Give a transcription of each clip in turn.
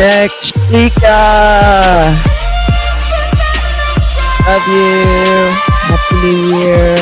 next, Chica. Love you. Happy New Year.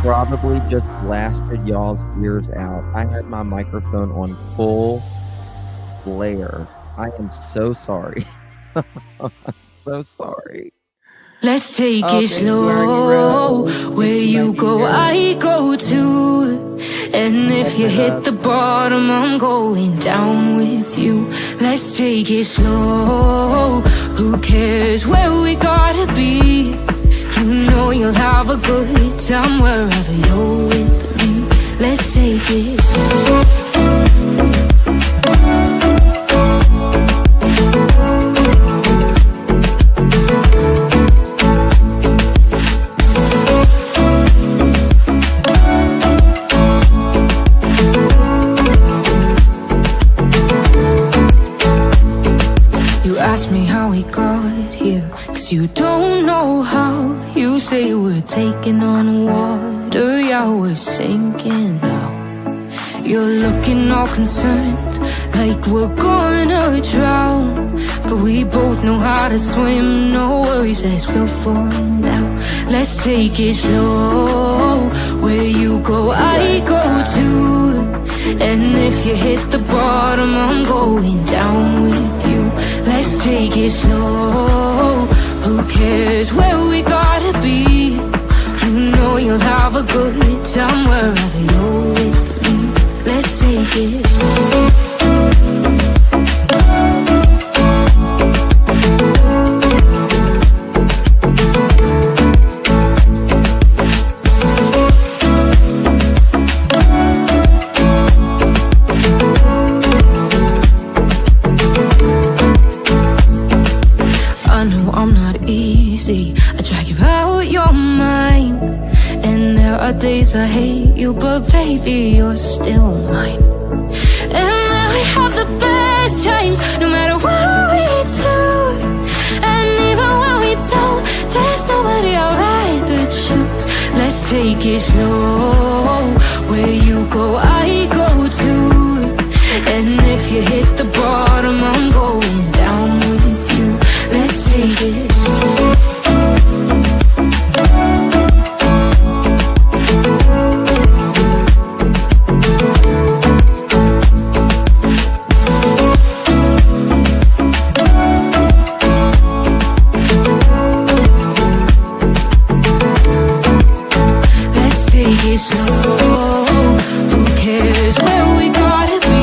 Probably just blasted y'all's ears out. I had my microphone on full blare. I am so sorry. So sorry. Let's take it slow. Where you go, I go too. And if you hit the bottom, I'm going down with you. Let's take it slow. Who cares where we gotta be? You know you'll have a good time wherever you're with me. Let's take it slow. You ask me how we got here, 'cause you don't know how. You say we're taking on water, yeah, we're sinking now. You're looking all concerned, like we're gonna drown. But we both know how to swim, no worries as we'll fall now. Let's take it slow. Where you go, I go too. And if you hit the bottom, I'm going down with you. Let's take it slow. Who cares where we gotta be? You know you'll have a good time wherever you're with me. Let's take it slow. I drag you out your mind, and there are days I hate you, but baby, you're still mine. And then we have the best times, no matter what we do. And even when we don't, there's nobody I'd rather choose. Let's take it slow. Where you go, I go too. And if you hit the bottom, I'm going down with you. Let's take it slow. Slow. Who cares where we gotta be?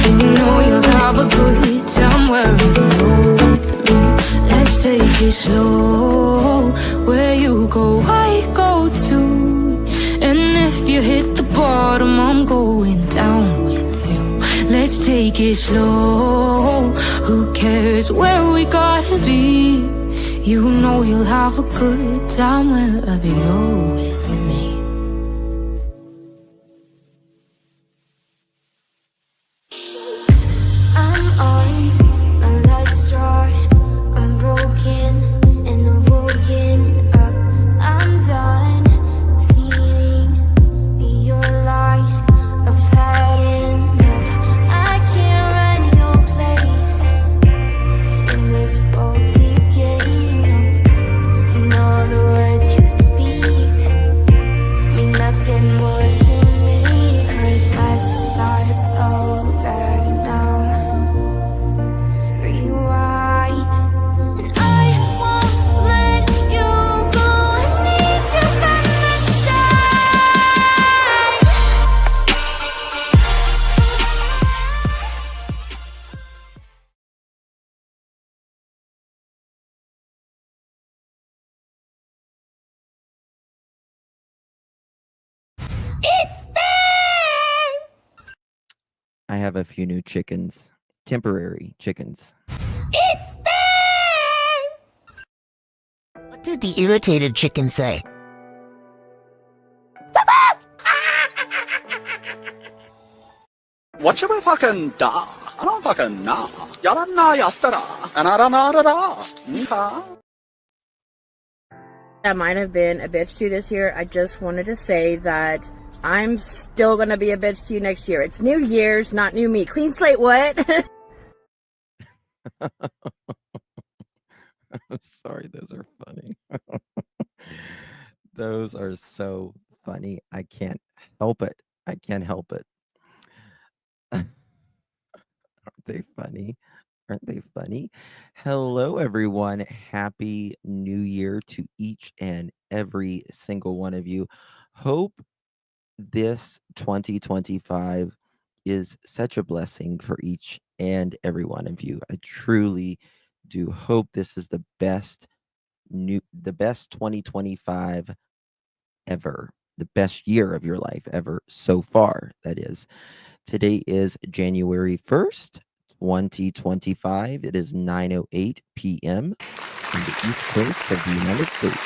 You know you'll have a good time wherever you're with me. Let's take it slow. Where you go, I go too. And if you hit the bottom, I'm going down with you. Let's take it slow. Who cares where we gotta be? You know you'll have a good time wherever you're with me. have a few new chickens, temporary chickens. It's there! What did the irritated chicken say? What you fucking da? I don't fucking know. Yaranna yastara. Anarana. I might have been a bitch to you this year. I just wanted to say that I'm still gonna be a bitch to you next year. It's New Year's, not new me. Clean slate, what? I'm sorry, those are funny. Those are so funny. I can't help it. I can't help it. Aren't they funny? Aren't they funny? Hello, everyone. Happy New Year to each and every single one of you. Hope this 2025 is such a blessing for each and every one of you. I truly do hope this is the best 2025 ever, the best year of your life ever so far, that is. Today is January 1st, 2025. It is 9:08 p.m. in the East Coast of the United States.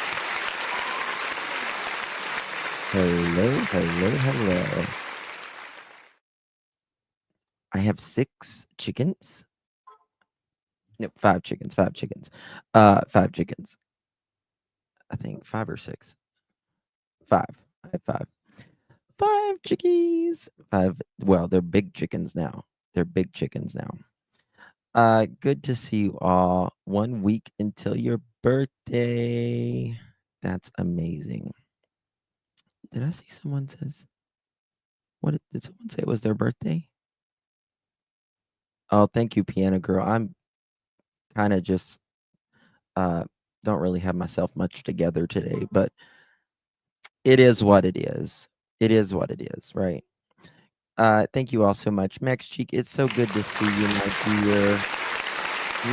Hello. I have 6 chickens. No, 5 chickens. 5 chickens. 5 chickens. I think 5 or 6. 5. I have 5. 5 chickies. 5. Well, they're big chickens now. Good to see you all. 1 week until your birthday. That's amazing. Did I see someone says? What did someone say it was their birthday? Oh, thank you, Piano Girl. I'm kind of just don't really have myself much together today, but it is what it is. It is what it is, right? Thank you all so much. Max Cheek, it's so good to see you, my dear.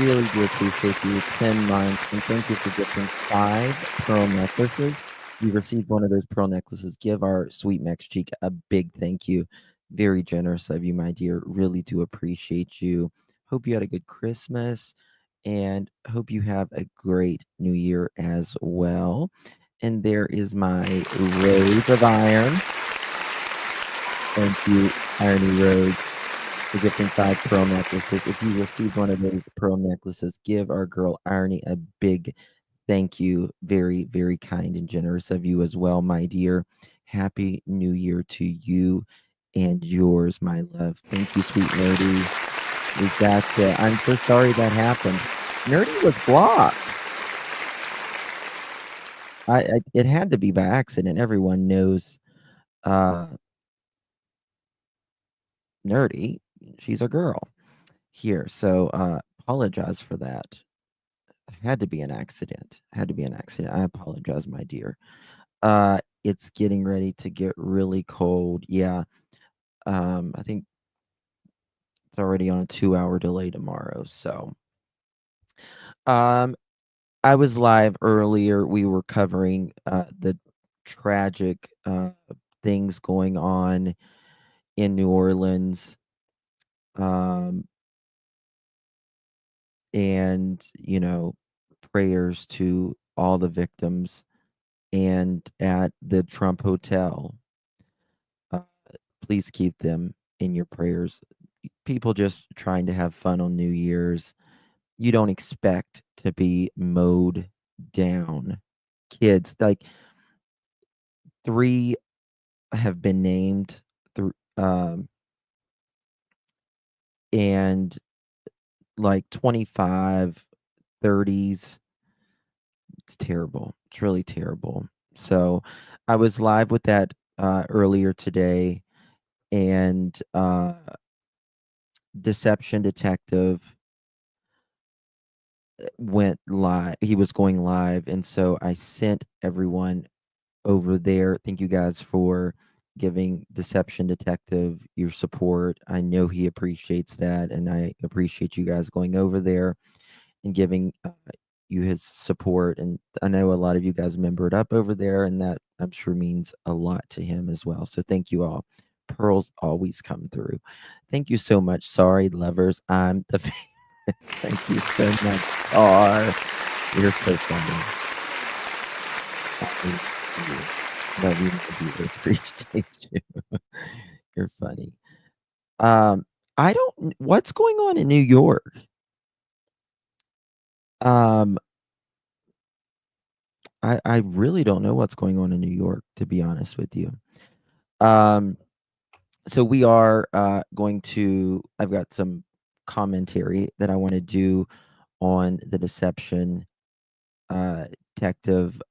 Really do appreciate you. 10 months, and thank you for gifting 5 pearl necklaces. You received one of those pearl necklaces. Give our sweet Max Cheek a big thank you. Very generous of you, my dear. Really do appreciate you. Hope you had a good Christmas, and hope you have a great New Year as well. And there is my Rose of Iron. Thank you, Irony Rose, for gifting 5 pearl necklaces. If you received one of those pearl necklaces, give our girl Irony a big thank you. Very, very kind and generous of you as well, my dear. Happy New Year to you and yours, my love. Thank you, sweet Nerdy. We got I'm so sorry that happened. Nerdy was blocked. It had to be by accident. Everyone knows Nerdy. She's a girl here. So apologize for that. Had to be an accident. I apologize, my dear. It's getting ready to get really cold. Yeah. I think it's already on a 2-hour delay tomorrow. So I was live earlier. We were covering the tragic things going on in New Orleans. And, prayers to all the victims, and at the Trump Hotel. Please keep them in your prayers. People just trying to have fun on New Year's. You don't expect to be mowed down. Kids, like 3 have been named and like 25, 30s. It's terrible. It's really terrible. So I was live with that earlier today, and Deception Detective went live. He was going live, and so I sent everyone over there. Thank you guys for giving Deception Detective your support. I know he appreciates that, and I appreciate you guys going over there and giving you his support. And I know a lot of you guys membered up over there, and that I'm sure means a lot to him as well. So thank you all pearls always come through. Thank you so much. Sorry, lovers. I'm the thank you so much. You're so funny. Love you, appreciate you. You're funny. I don't. What's going on in New York? I really don't know what's going on in New York, to be honest with you. So we are going to. I've got some commentary that I want to do on the deception detective.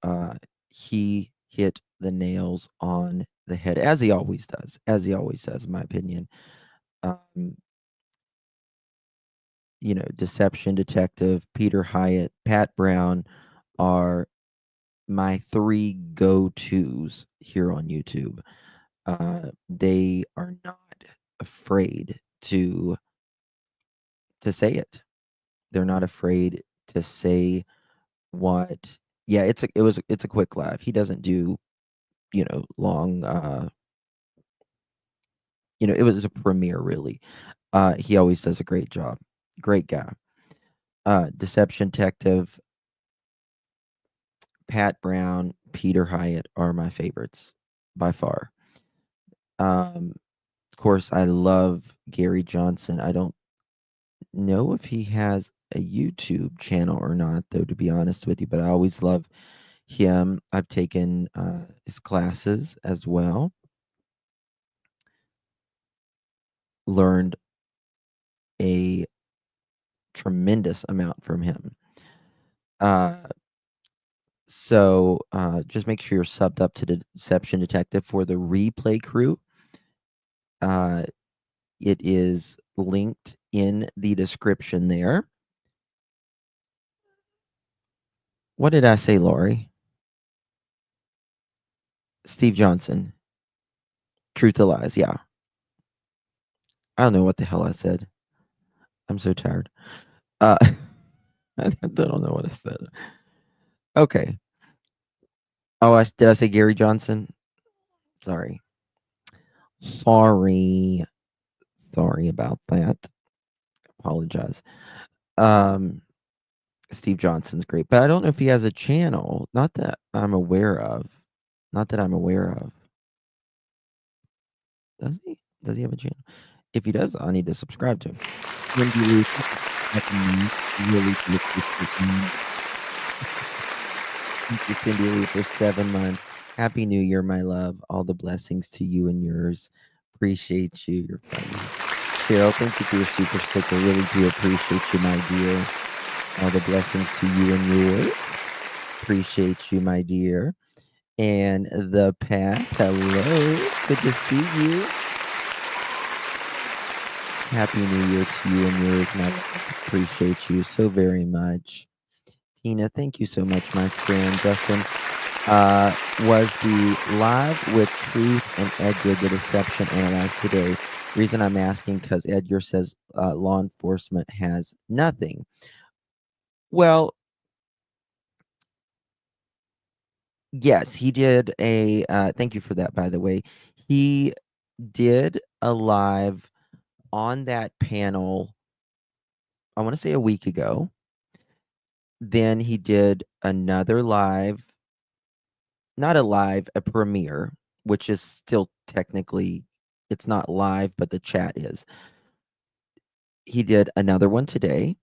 He hit the nails on the head, as he always does. As he always does, in my opinion. Deception detective, Peter Hyatt, Pat Brown are my 3 go-tos here on YouTube. They are not afraid to say it. They're not afraid to say what. Yeah, it's a quick live. He doesn't do, long. It was a premiere really. He always does a great job. Great guy. Deception detective, Pat Brown, Peter Hyatt are my favorites by far. Of course, I love Gary Johnson. I don't know if he has a YouTube channel or not, though, to be honest with you, but I always love him. I've taken his classes as well. Learned a tremendous amount from him. So just make sure you're subbed up to the Deception Detective for the replay crew. It is linked in the description there. What did I say, Lori? Steve Johnson. Truth or Lies, yeah. I don't know what the hell I said. I'm so tired. I don't know what I said. Okay. Oh, did I say Gary Johnson? Sorry. Sorry about that. Apologize. Steve Johnson's great, but I don't know if he has a channel. Not that I'm aware of. Does he? Does he have a channel? If he does, I need to subscribe to him. Cindy Lou, really thank you, Cindy Lou, for 7 months. Happy New Year, my love. All the blessings to you and yours. Appreciate you. You're funny. Cheryl, thank you for your super sticker. Really do appreciate you, my dear. All the blessings to you and yours. Appreciate you, my dear. And the Pat, hello. Good to see you. Happy New Year to you and yours, my love. Appreciate you so very much. Tina, thank you so much, my friend. Justin, was the live with Truth and Edgar the Deception analyzed today? Reason I'm asking because Edgar says law enforcement has nothing. Well, yes, he did a thank you for that, by the way. He did a live on that panel, I want to say a week ago. Then he did another live, not a live, a premiere, which is still technically, it's not live, but the chat is. He did another one today,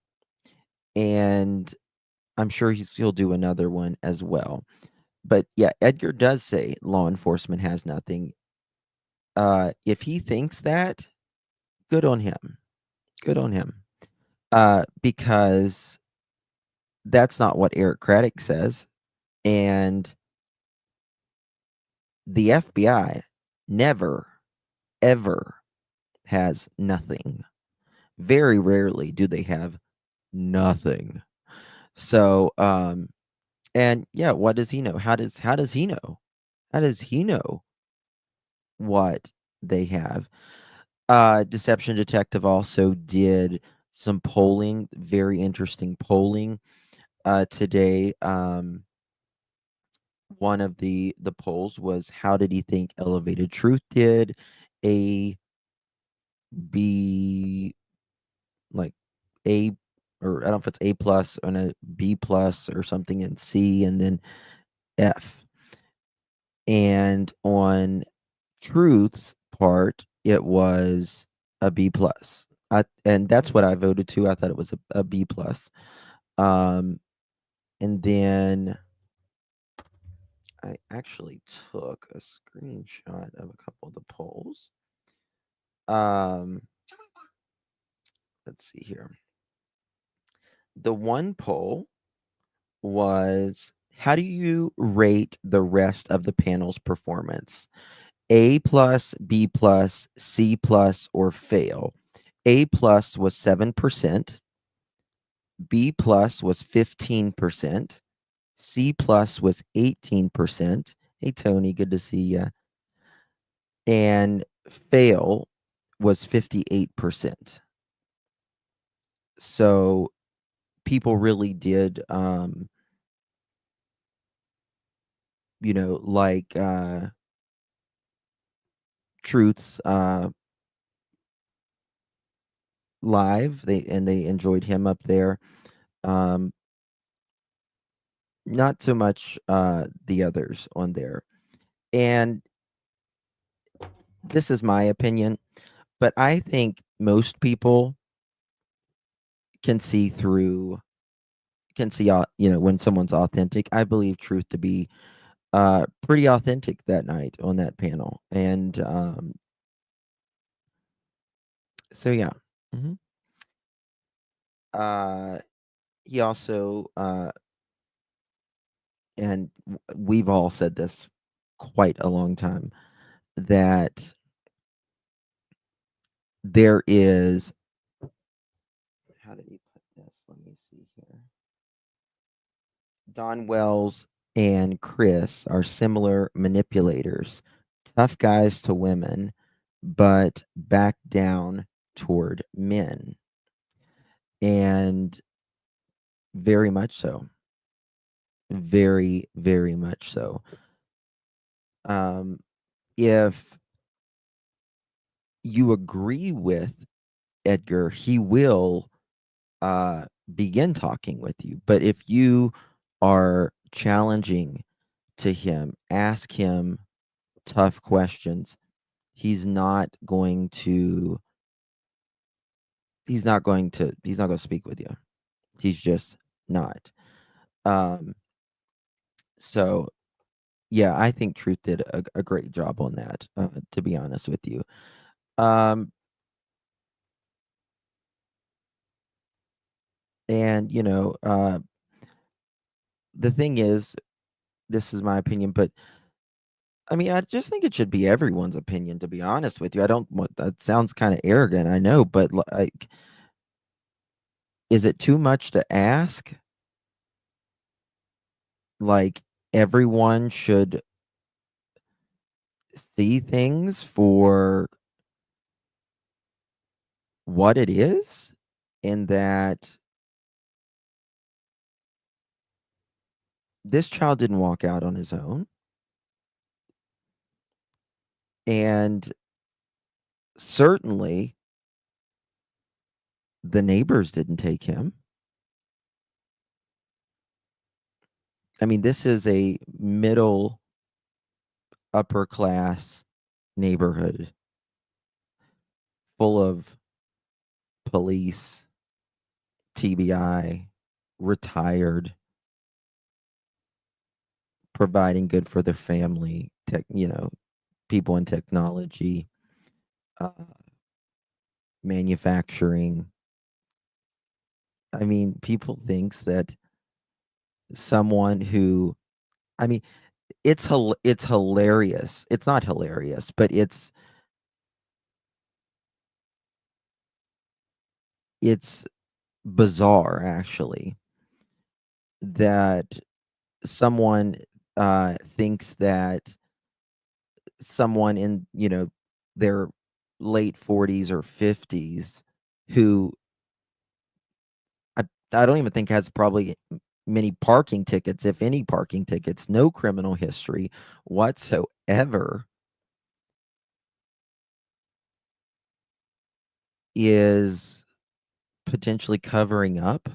and I'm sure he'll do another one as well. But yeah, Edgar does say law enforcement has nothing. If he thinks that, good on him. Good on him. Because that's not what Eric Craddock says. And the FBI never, ever has nothing. Very rarely do they have nothing. So, and yeah, what does he know? How does he know? How does he know what they have? Deception Detective also did some polling, very interesting polling today. One of the polls was, how did he think Elevated Truth did? A, B, like A, or I don't know if it's A plus and a B plus or something, and C, and then F. And on Truth's part, it was a B plus. And that's what I voted to. I thought it was a B plus. And then I actually took a screenshot of a couple of the polls. Let's see here. The one poll was, how do you rate the rest of the panel's performance? A plus, B plus, C plus, or fail? A plus was 7%. B plus was 15%. C plus was 18%. Hey, Tony, good to see you. And fail was 58%. So people really did, like Truth's live. They enjoyed him up there. Not so much the others on there. And this is my opinion, but I think most people can see when someone's authentic. I believe Truth to be pretty authentic that night on that panel. And so yeah. Mhm. He also and we've all said this quite a long time, that there is, how did he put this? Let me see here. Don Wells and Chris are similar manipulators, tough guys to women, but back down toward men. And very much so. Very, very much so. If you agree with Edgar, he will begin talking with you. But if you are challenging to him, ask him tough questions, he's not going to speak with you. He's just not. So yeah, I think Truth did a great job on that, to be honest with you. And the thing is, this is my opinion, but I mean, I just think it should be everyone's opinion, to be honest with you. I don't want that sounds kind of arrogant, I know, but like, is it too much to ask? Like, everyone should see things for what it is, and that this child didn't walk out on his own. And certainly the neighbors didn't take him. I mean, this is a middle upper class neighborhood full of police, TBI, retired, providing good for their family, people in technology, manufacturing. I mean, people thinks that someone who, I mean, it's hilarious. It's not hilarious, but it's bizarre, actually, that someone thinks that someone in their late 40s or 50s, who I don't even think has probably many parking tickets, if any parking tickets, no criminal history whatsoever, is potentially covering up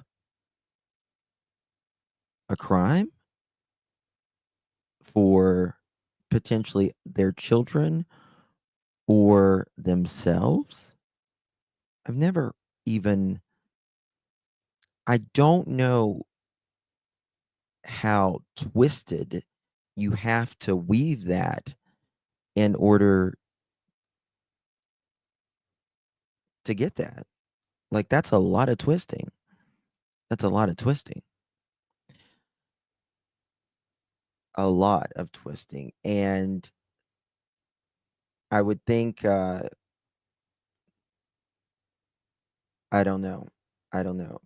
a crime for potentially their children or themselves. I've never even I don't know how twisted you have to weave that in order to get that. Like, that's a lot of twisting. That's a lot of twisting. A lot of twisting. And I would think, I don't know. I don't know.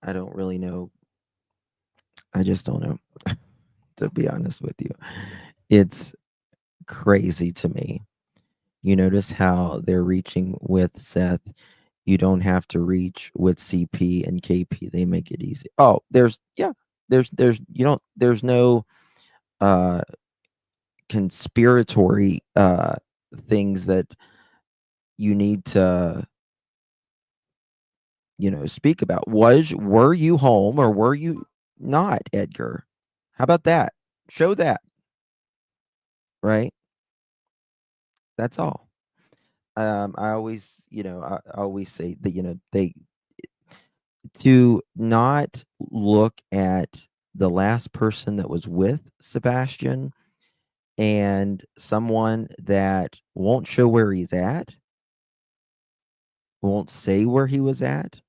I don't really know. I just don't know, to be honest with you. It's crazy to me. You notice how they're reaching with Seth. You don't have to reach with CP and KP. They make it easy. Oh, there's you don't there's no uh conspiratory things that you need to speak about. Were you home or were you not, Edgar? How about that? Show that, right? That's all. I always, I always say that, they to not look at the last person that was with Sebastian and someone that won't show where he's at, won't say where he was at,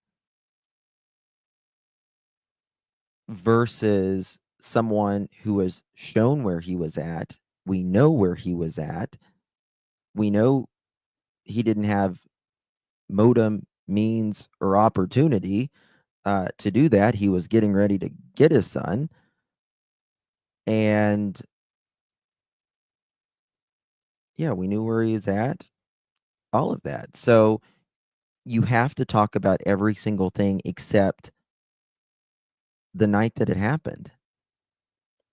versus someone who has shown where he was at. We know where he was at. We know he didn't have modem means or opportunity to do that. He was getting ready to get his son. And yeah, we knew where he was at, all of that. So you have to talk about every single thing except the night that it happened.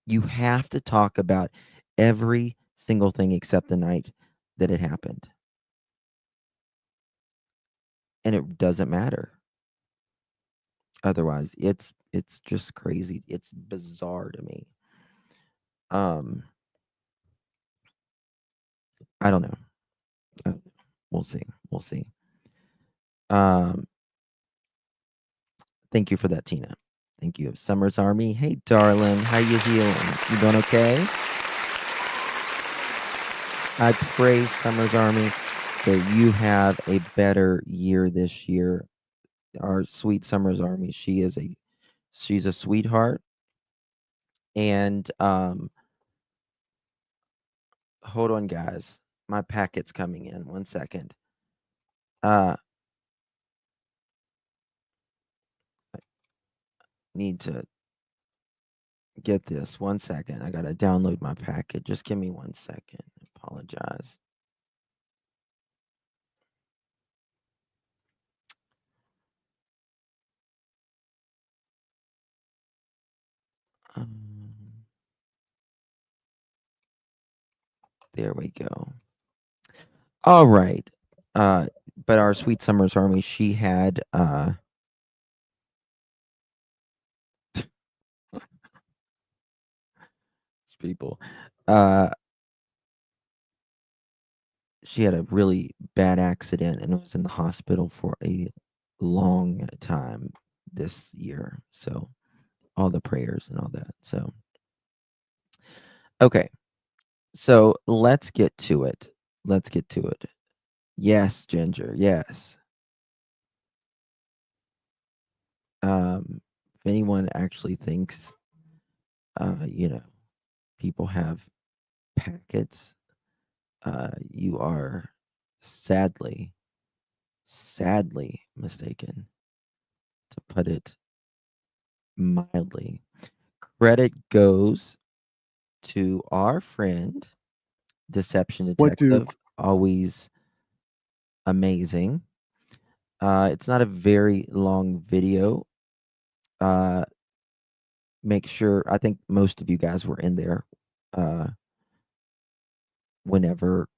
You have to talk about every single thing except the night that it happened. And it doesn't matter. Otherwise, it's just crazy. It's bizarre to me. I don't know. We'll see. We'll see. Thank you for that, Tina. Thank you. Summer's Army. Hey, darling. How you healing? You doing okay? I pray, Summer's Army, that you have a better year this year. Our sweet Summer's Army. She's a sweetheart. And hold on, guys. My packet's coming in. 1 second. Need to get this. 1 second. I gotta download my packet. Just give me 1 second. Apologize. There we go. All right. But our sweet Summer's Army, she had people. She had a really bad accident and was in the hospital for a long time this year. So all the prayers and all that. So okay. So let's get to it. Let's get to it. Yes, Ginger. Yes. If anyone actually thinks people have packets, you are sadly mistaken, to put it mildly. Credit goes to our friend, Deception What Detective. Duke? Always amazing. It's not a very long video. Make sure, I think most of you guys were in there whenever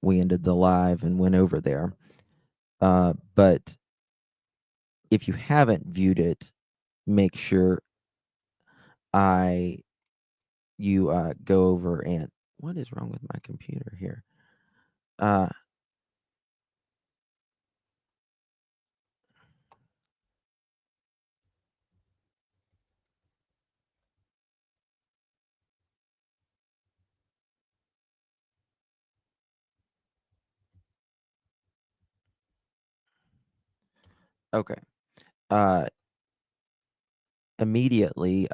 we ended the live and went over there. But if you haven't viewed it, make sure you go over and what is wrong with my computer here? Okay. Immediately,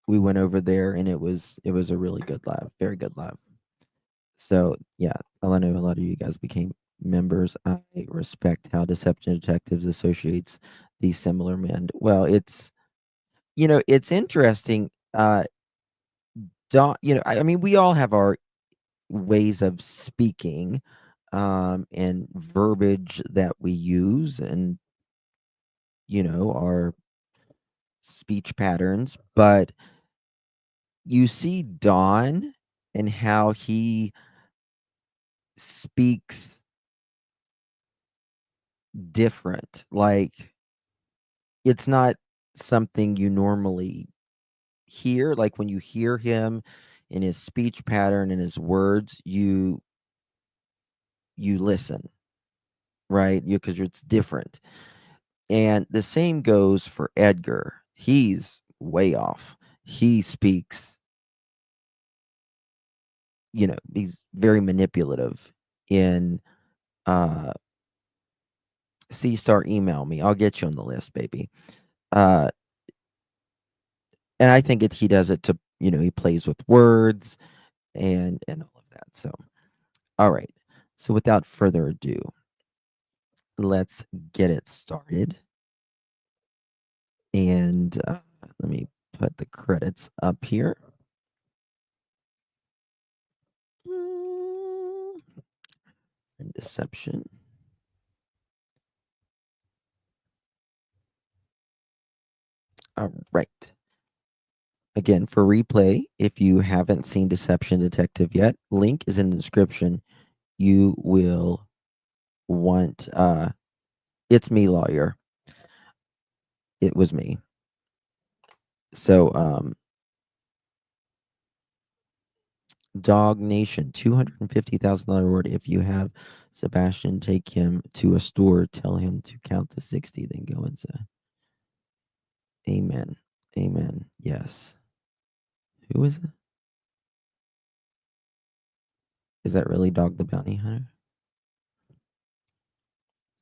we went over there and it was a really good live, very good live. So yeah, I know a lot of you guys became members. I respect how Deception Detectives associates these similar men. Well, it's it's interesting. I mean, we all have our ways of speaking, and verbiage that we use, and our speech patterns. But you see Don and how he speaks different. Like, it's not something you normally hear. Like, when you hear him in his speech pattern and his words, you listen, right? Because it's different. And the same goes for Edgar. He's way off. He speaks, he's very manipulative in C-Star, email me. I'll get you on the list, baby. And I think he does it to, he plays with words and all of that. So, all right. So without further ado, let's get it started. And let me put the credits up here. And Deception. All right. Again, for replay, if you haven't seen Deception Detective yet, link is in the description. You will want It's Me Lawyer. It was me. So Dog Nation, $250,000 reward if you have Sebastian take him to a store, tell him to count to 60, then go inside. Amen. Amen. Yes. Who is it? Is that really Dog the Bounty Hunter?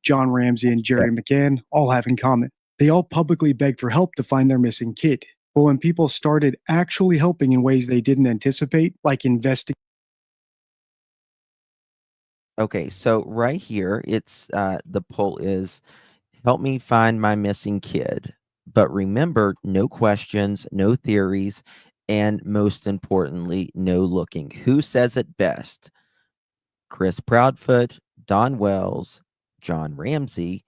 John Ramsey and Jerry McCann all have in common. They all publicly begged for help to find their missing kid. But when people started actually helping in ways they didn't anticipate, like investigating. Okay, so right here, it's the poll is help me find my missing kid. But remember, no questions, no theories, and most importantly, no looking. Who says it best? Chris Proudfoot, Don Wells, John Ramsey,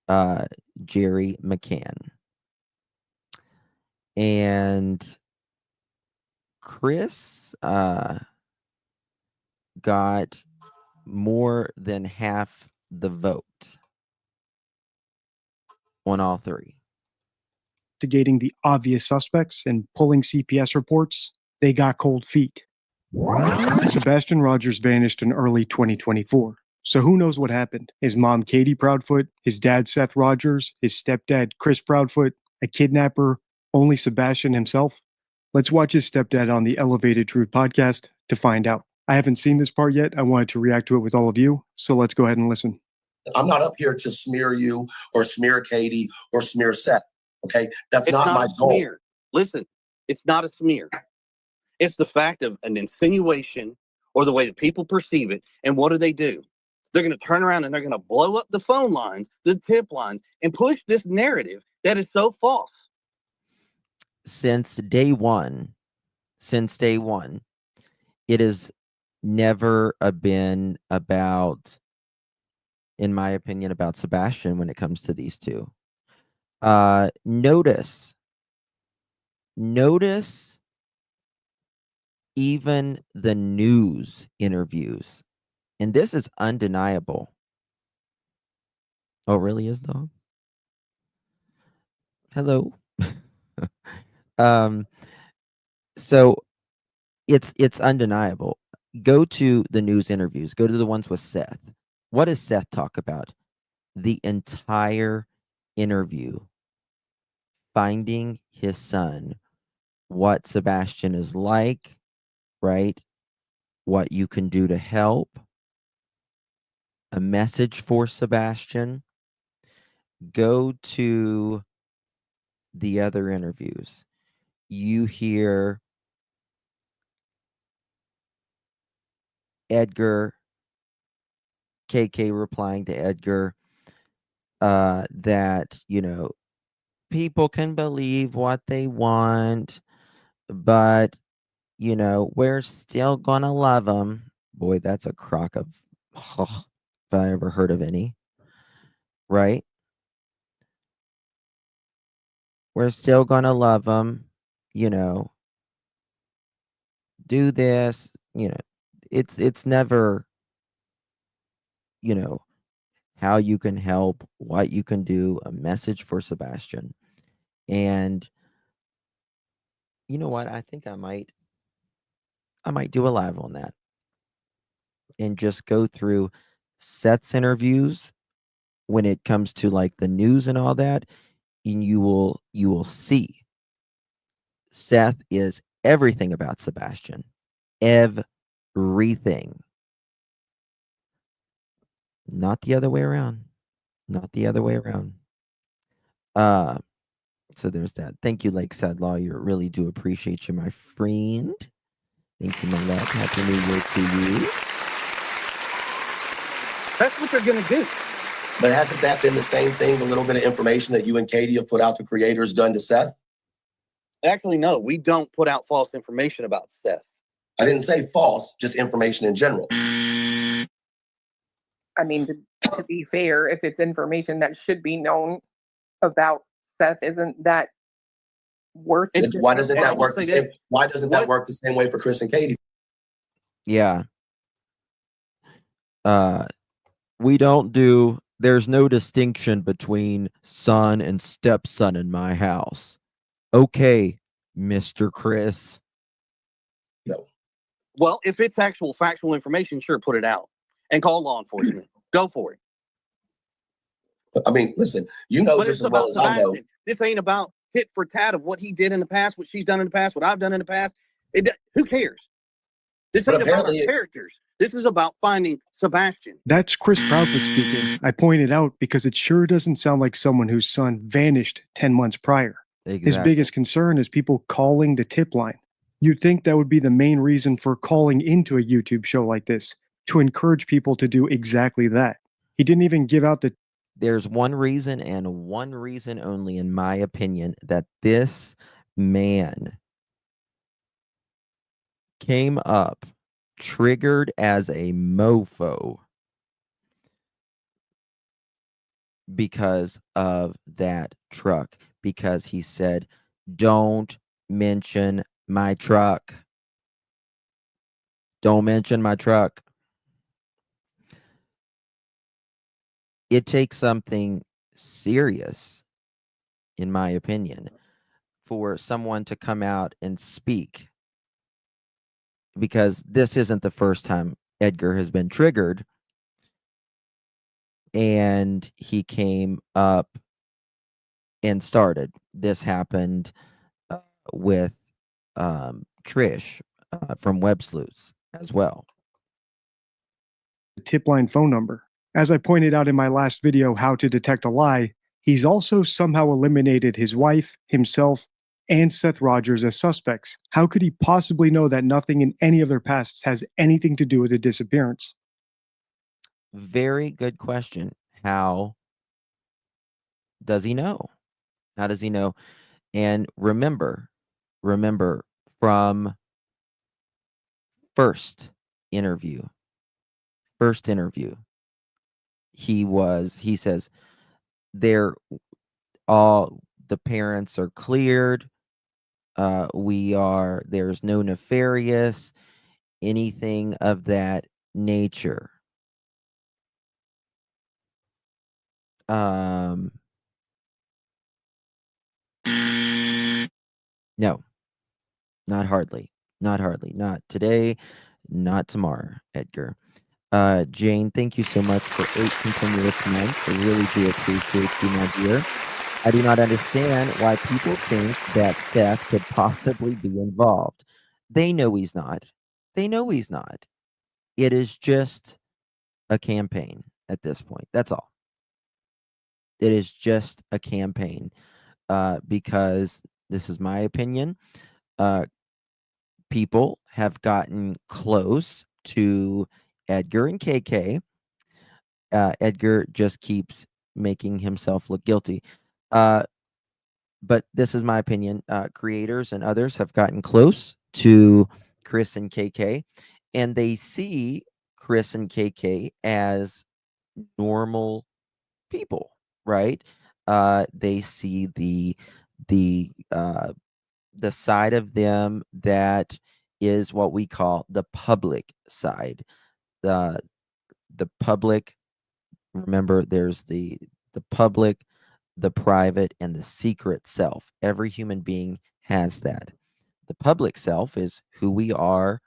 Jerry McCann. And Chris got more than half the vote on all three. Investigating the obvious suspects and pulling CPS reports, they got cold feet. Sebastian Rogers vanished in early 2024. So who knows what happened? His mom, Katie Proudfoot, his dad, Seth Rogers, his stepdad, Chris Proudfoot, a kidnapper, only Sebastian himself? Let's watch his stepdad on the Elevated Truth podcast to find out. I haven't seen this part yet. I wanted to react to it with all of you, so let's go ahead and listen. I'm not up here to smear you or smear Katie or smear Seth. Okay, that's not my goal. Smear. Listen, it's not a smear. It's the fact of an insinuation or the way that people perceive it. And what do? They're going to turn around and they're going to blow up the phone lines, the tip lines, and push this narrative that is so false. Since day one, it has never been about, in my opinion, about Sebastian when it comes to these two. Notice even the news interviews, and this is undeniable. Oh, it really is, dog? Hello. um, so it's undeniable. Go to the news interviews. Go to the ones with Seth. What does Seth talk about? The entire interview, finding his son, what Sebastian is like, right? What you can do to help, a message for Sebastian. Go to the other interviews. You hear Edgar, KK replying to Edgar, that, people can believe what they want, but, we're still gonna love them. Boy, that's a crock of, if I ever heard of any, right? We're still gonna love them, you know, do this, it's never, you know, how you can help, what you can do, a message for Sebastian. And you know what? I think I might do a live on that and just go through Seth's interviews when it comes to like the news and all that, and you will see Seth is everything about Sebastian. Everything. Not the other way around. Not the other way around. So there's that. Thank you, Lakeside Lawyer. Really do appreciate you, my friend. Thank you, my love. Happy New Year to you. That's what they're going to do. But hasn't that been the same thing, the little bit of information that you and Katie have put out to creators done to Seth? Actually, no, we don't put out false information about Seth. I didn't say false, just information in general. I mean, to be fair, if it's information that should be known about Seth, isn't that worth it? Why doesn't that work the same? Why doesn't that work the same way for Chris and Katie? Yeah. There's no distinction between son and stepson in my house. Okay, Mr. Chris. No. Well, if it's actual factual information, sure, put it out and call law enforcement. Go for it. I mean, listen, but just as well as I know. This ain't about tit for tat of what he did in the past, what she's done in the past, what I've done in the past. Who cares? This ain't about our characters. This is about finding Sebastian. That's Chris Proudfoot speaking. I pointed out because it sure doesn't sound like someone whose son vanished 10 months prior. Exactly. His biggest concern is people calling the tip line. You'd think that would be the main reason for calling into a YouTube show like this, to encourage people to do exactly that. He didn't even give out the... There's one reason and one reason only, in my opinion, that this man came up triggered as a mofo because of that truck, because he said, don't mention my truck. Don't mention my truck. It takes something serious, in my opinion, for someone to come out and speak, because this isn't the first time Edgar has been triggered, and he came up and started. This happened with Trish from Web Sleuths as well. Tip line phone number. As I pointed out in my last video, How to Detect a Lie, he's also somehow eliminated his wife, himself, and Seth Rogers as suspects. How could he possibly know that nothing in any of their pasts has anything to do with the disappearance? Very good question. How does he know? How does he know? And remember from first interview, he says they're all, the parents are cleared. There's no nefarious, anything of that nature. No, not hardly. Not hardly. Not today, not tomorrow, Edgar. Jane, thank you so much for 8 continuous months. I really do appreciate you, my dear. I do not understand why people think that Seth could possibly be involved. They know he's not. They know he's not. It is just a campaign at this point. That's all. It is just a campaign, because this is my opinion. People have gotten close to Edgar and KK. Edgar just keeps making himself look guilty. But this is my opinion. Creators and others have gotten close to Chris and KK, and they see Chris and KK as normal people, right? They see the side of them that is what we call the public side. The public. Remember, there's the public, the private, and the secret self. Every human being has that. The public self is who we are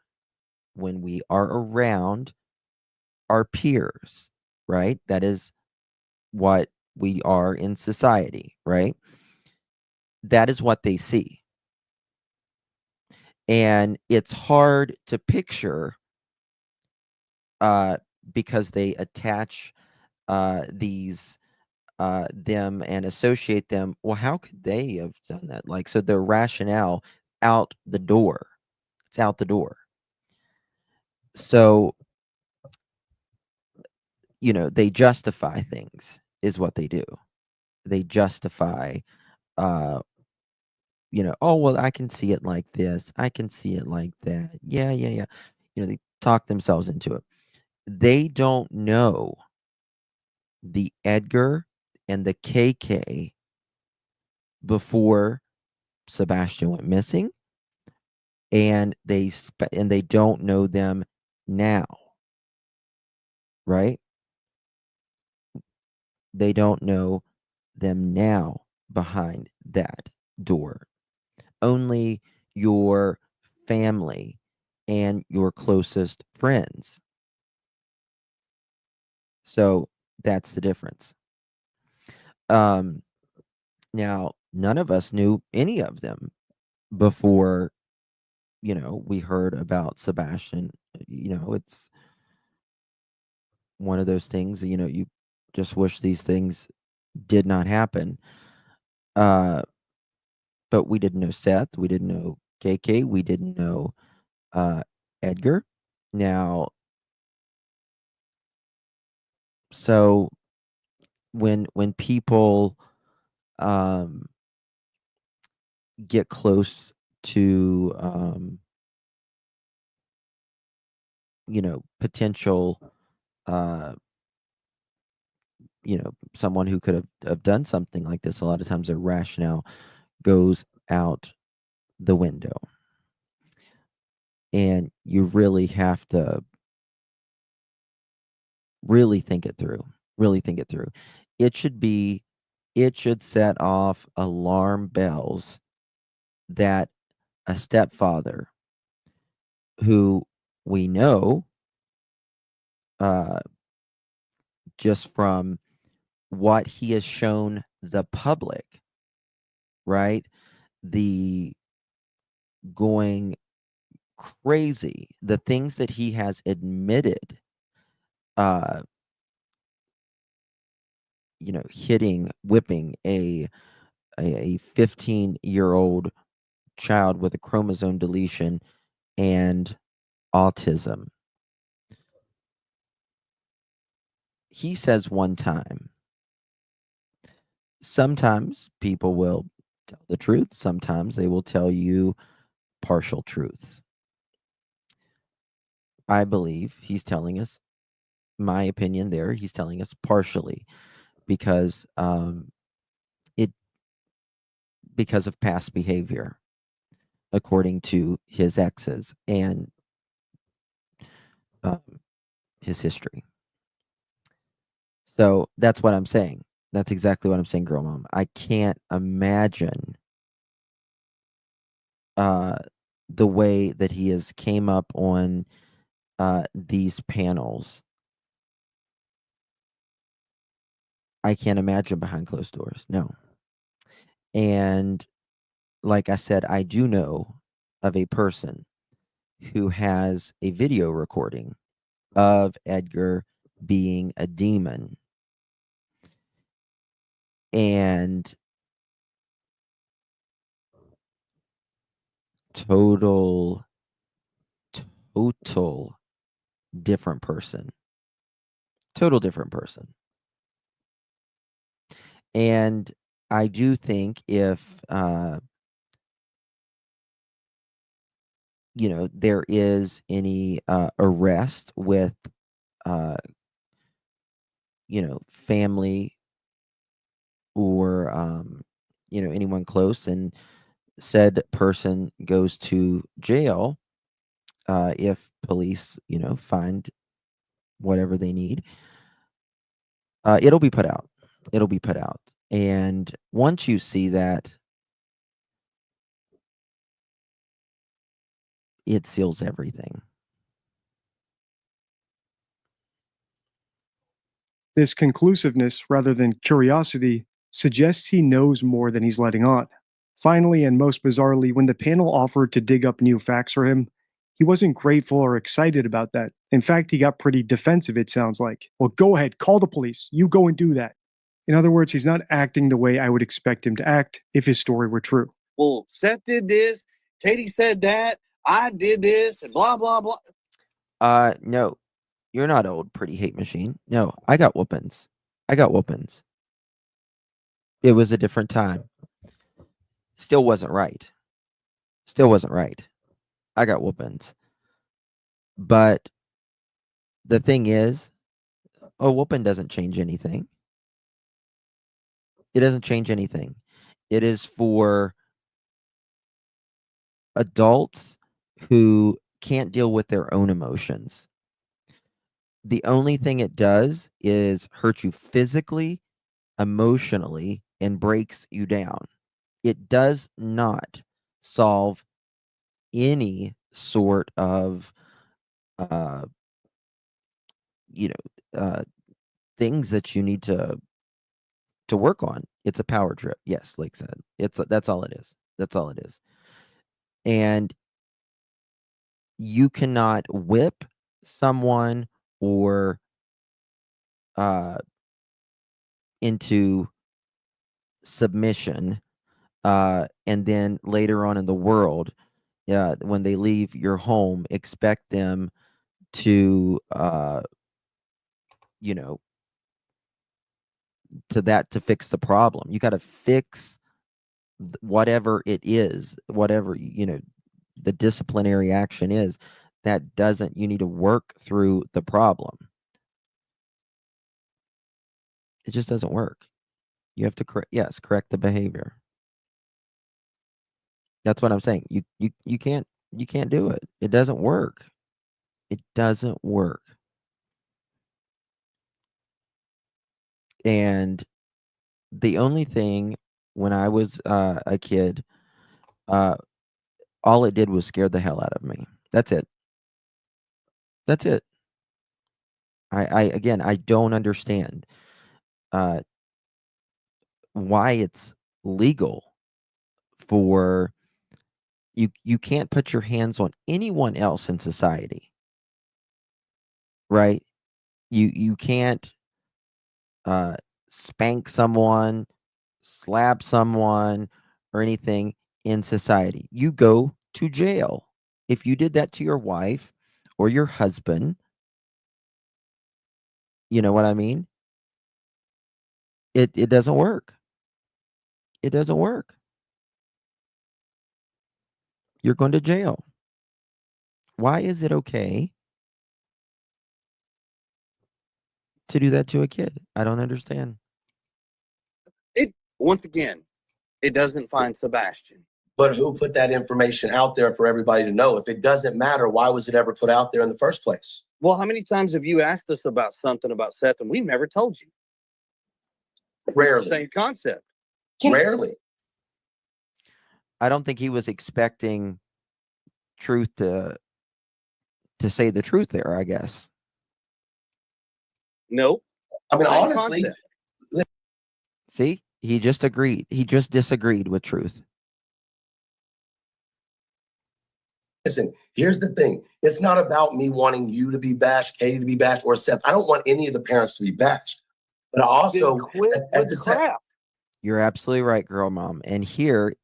when we are around our peers, right? That is what we are in society, right? That is what they see. And it's hard to picture, because they attach these them and associate them. Well, how could they have done that? Like, so the rationale out the door. It's out the door. So, they justify things is what they do. They justify, oh, well, I can see it like this. I can see it like that. Yeah. They talk themselves into it. They don't know the Edgar and the KK before Sebastian went missing, and they don't know them now, right? They don't know them now behind that door. Only your family and your closest friends. So that's the difference. Now, none of us knew any of them before, we heard about Sebastian. It's one of those things, you just wish these things did not happen. But we didn't know Seth. We didn't know KK. We didn't know Edgar. Now, so when people get close to potential someone who could have done something like this, a lot of times their rationale goes out the window, and you really have to really think it through. It should set off alarm bells that a stepfather who we know, just from what he has shown the public, right? The going crazy, the things that he has admitted, whipping a 15-year-old child with a chromosome deletion and autism. He says one time, sometimes people will tell the truth, sometimes they will tell you partial truths. I believe he's telling us, my opinion there, he's telling us partially, because because of past behavior. according to his exes and his history. So that's what I'm saying. That's exactly what I'm saying, girl mom. I can't imagine the way that he has came up on these panels. I can't imagine behind closed doors. No. And like I said, I do know of a person who has a video recording of Edgar being a demon. And total different person. Total different person. And I do think if there is any arrest with family or anyone close, and said person goes to jail, if police find whatever they need, it'll be put out. It'll be put out. And once you see that, it seals everything. This conclusiveness, rather than curiosity, suggests he knows more than he's letting on. Finally, and most bizarrely, when the panel offered to dig up new facts for him, he wasn't grateful or excited about that. In fact, he got pretty defensive, it sounds like. Well, go ahead, call the police. You go and do that. In other words, he's not acting the way I would expect him to act if his story were true. Well, Seth did this, Katie said that, I did this, and blah, blah, blah. No, you're not old, pretty hate machine. No, I got whoopings. I got whoopings. It was a different time. Still wasn't right. Still wasn't right. I got whoopings. But the thing is, a whooping doesn't change anything. It doesn't change anything. It is for adults who can't deal with their own emotions. The only thing it does is hurt you physically, emotionally, and breaks you down. It does not solve any sort of things that you need to work on. It's a power trip. Yes, like said. That's all it is. That's all it is. And you cannot whip someone or into submission, and then later on in the world, when they leave your home, expect them to to fix the problem. You got to fix whatever it is, whatever the disciplinary action is. That doesn't, you need to work through the problem. It just doesn't work. You have to correct the behavior. That's what I'm saying. You can't do it. It doesn't work. It doesn't work. And the only thing, when I was a kid, all it did was scare the hell out of me. That's it. That's it. I don't understand why it's legal for you can't put your hands on anyone else in society, right? You can't spank someone, slap someone, or anything in society. You go to jail. If you did that to your wife or your husband, you know what I mean? It doesn't work. It doesn't work. You're going to jail. Why is it okay to do that to a kid? I don't understand. Once again, it doesn't find Sebastian. But who put that information out there for everybody to know? If it doesn't matter, why was it ever put out there in the first place? Well, how many times have you asked us about something about Seth and we've never told you? Rarely. Same concept. Rarely. I don't think he was expecting truth to say the truth there, I guess. Nope. I mean, Same honestly, concept. See, he just agreed. He just disagreed with truth. listen, here's the thing. It's not about me wanting you to be bashed, Katie to be bashed, or Seth. I don't want any of the parents to be bashed. But I also, Then quit at with the the same, crap. You're absolutely right, girl mom. And here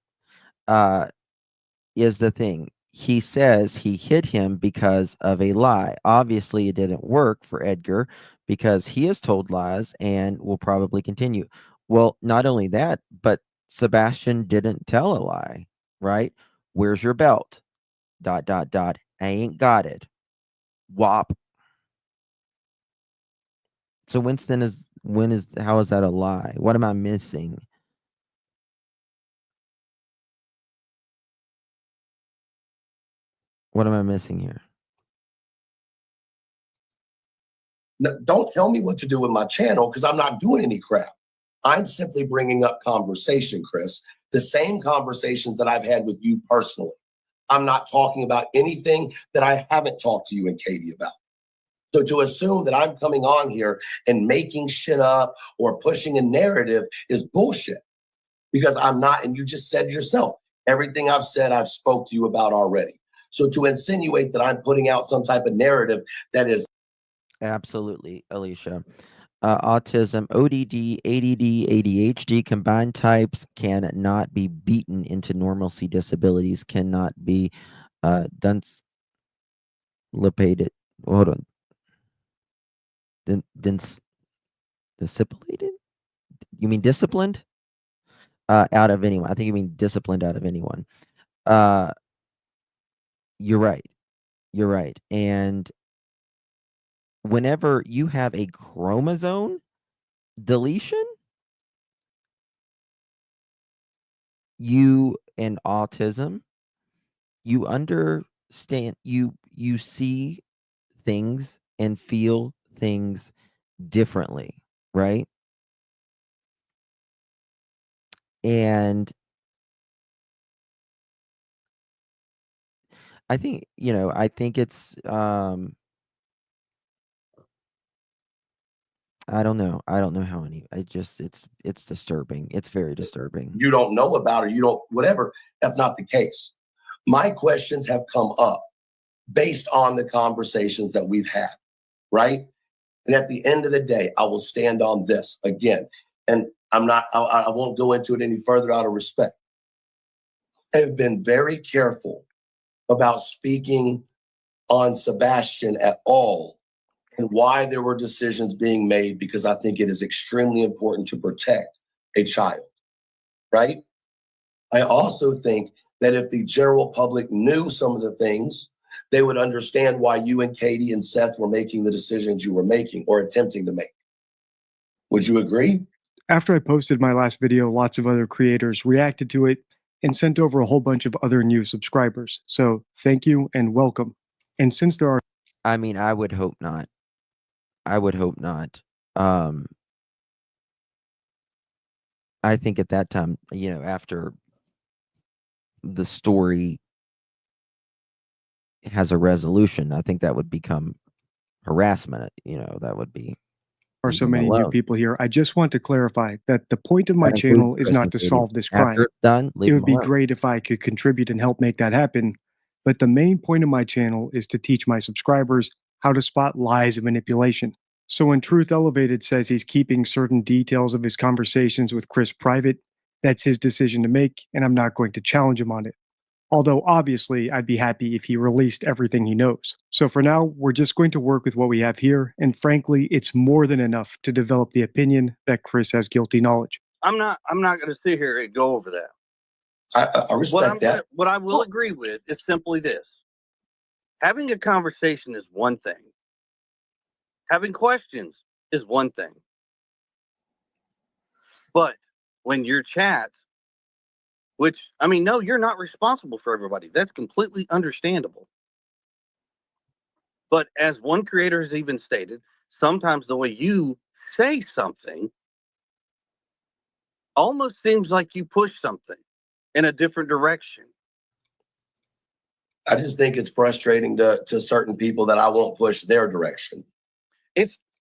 is the thing. He says he hit him because of a lie. Obviously, it didn't work for Edgar because he has told lies and will probably continue. Well, not only that, but Sebastian didn't tell a lie, right? Where's your belt? ... I ain't got it. Wop. So how is that a lie? What am I missing? What am I missing here? no, don't tell me what to do with my channel because I'm not doing any crap. I'm simply bringing up conversation, Chris, the same conversations that I've had with you personally. I'm not talking about anything that I haven't talked to you and Katie about. So to assume that I'm coming on here and making shit up or pushing a narrative is bullshit because I'm not. And you just said yourself, everything I've said, I've spoke to you about already. So to insinuate that I'm putting out some type of narrative that is Absolutely, Alicia. Autism, ODD, ADD, ADHD combined types cannot be beaten into normalcy. Disabilities cannot be dissipated. Hold on. Dissipated? You mean disciplined? Out of anyone. I think you mean disciplined out of anyone. You're right. You're right. And whenever you have a chromosome deletion, you and autism, you understand, you see things and feel things differently, right? And I think, I think it's I don't know. I don't know how it's disturbing. It's very disturbing. you don't know about or you don't, whatever. That's not the case. My questions have come up based on the conversations that we've had, right? And at the end of the day, I will stand on this again. And I won't go into it any further out of respect. I have been very careful about speaking on Sebastian at all and why there were decisions being made because I think it is extremely important to protect a child, right? I also think that if the general public knew some of the things, they would understand why you and Katie and Seth were making the decisions you were making or attempting to make. Would you agree? After I posted my last video, lots of other creators reacted to it and sent over a whole bunch of other new subscribers. So thank you and welcome. And since there are I mean, I would hope not. I would hope not. I think at that time, after the story has a resolution, I think that would become harassment. That would be. so leave 'em many new alone. people here, I just want to clarify that the point of my That includes channel is Chris not and to Katie. solve this crime. After it's done, leave It 'em would be alone. great if I could contribute and help make that happen. But the main point of my channel is to teach my subscribers how to spot lies and manipulation. So when Truth Elevated says he's keeping certain details of his conversations with Chris private, that's his decision to make, and I'm not going to challenge him on it. Although obviously I'd be happy if he released everything he knows. So for now, we're just going to work with what we have here, and frankly, it's more than enough to develop the opinion that Chris has guilty knowledge. I'm not going to sit here and go over that. I respect that. What I will agree with is simply this. Having a conversation is one thing. Having questions is one thing. But when your chat which, I mean, no, you're not responsible for everybody. That's completely understandable. But as one creator has even stated, sometimes the way you say something almost seems like you push something in a different direction. I just think it's frustrating to certain people that I won't push their direction.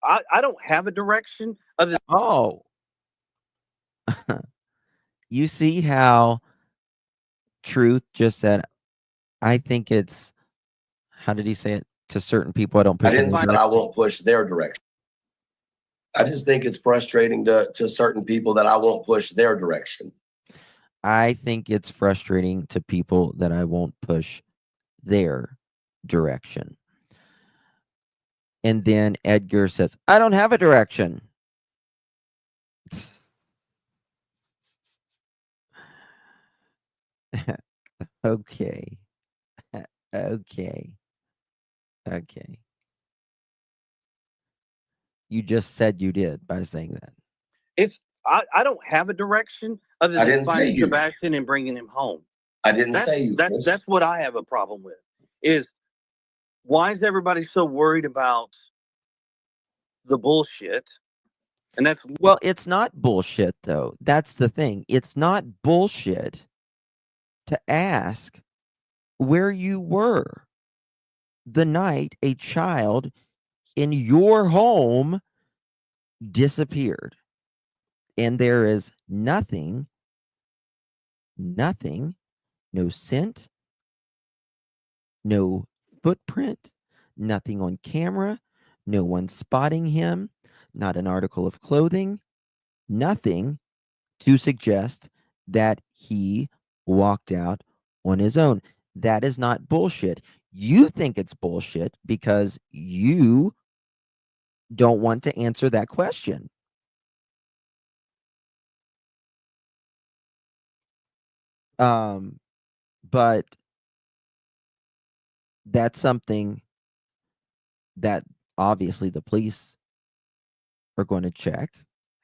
I don't have a direction other than Oh, you see how Truth just said, I think it's, how did he say it? To certain people, I don't I push didn't their say that I won't push their direction. I just think it's frustrating to certain people that I won't push their direction. I think it's frustrating to people that I won't push their direction. And then Edgar says, I don't have a direction. Okay. Okay. Okay. You just said you did by saying that. I don't have a direction other I than didn't say finding you. Sebastian and bringing him home. I didn't say you. Chris. That's what I have a problem with. Is why is everybody so worried about the bullshit? And that's Well, it's not bullshit though. That's the thing. It's not bullshit to ask where you were the night a child in your home disappeared. And there is nothing, no scent, no footprint, nothing on camera, no one spotting him, not an article of clothing, nothing to suggest that he walked out on his own. That is not bullshit. You think it's bullshit because you don't want to answer that question. But that's something that obviously the police are going to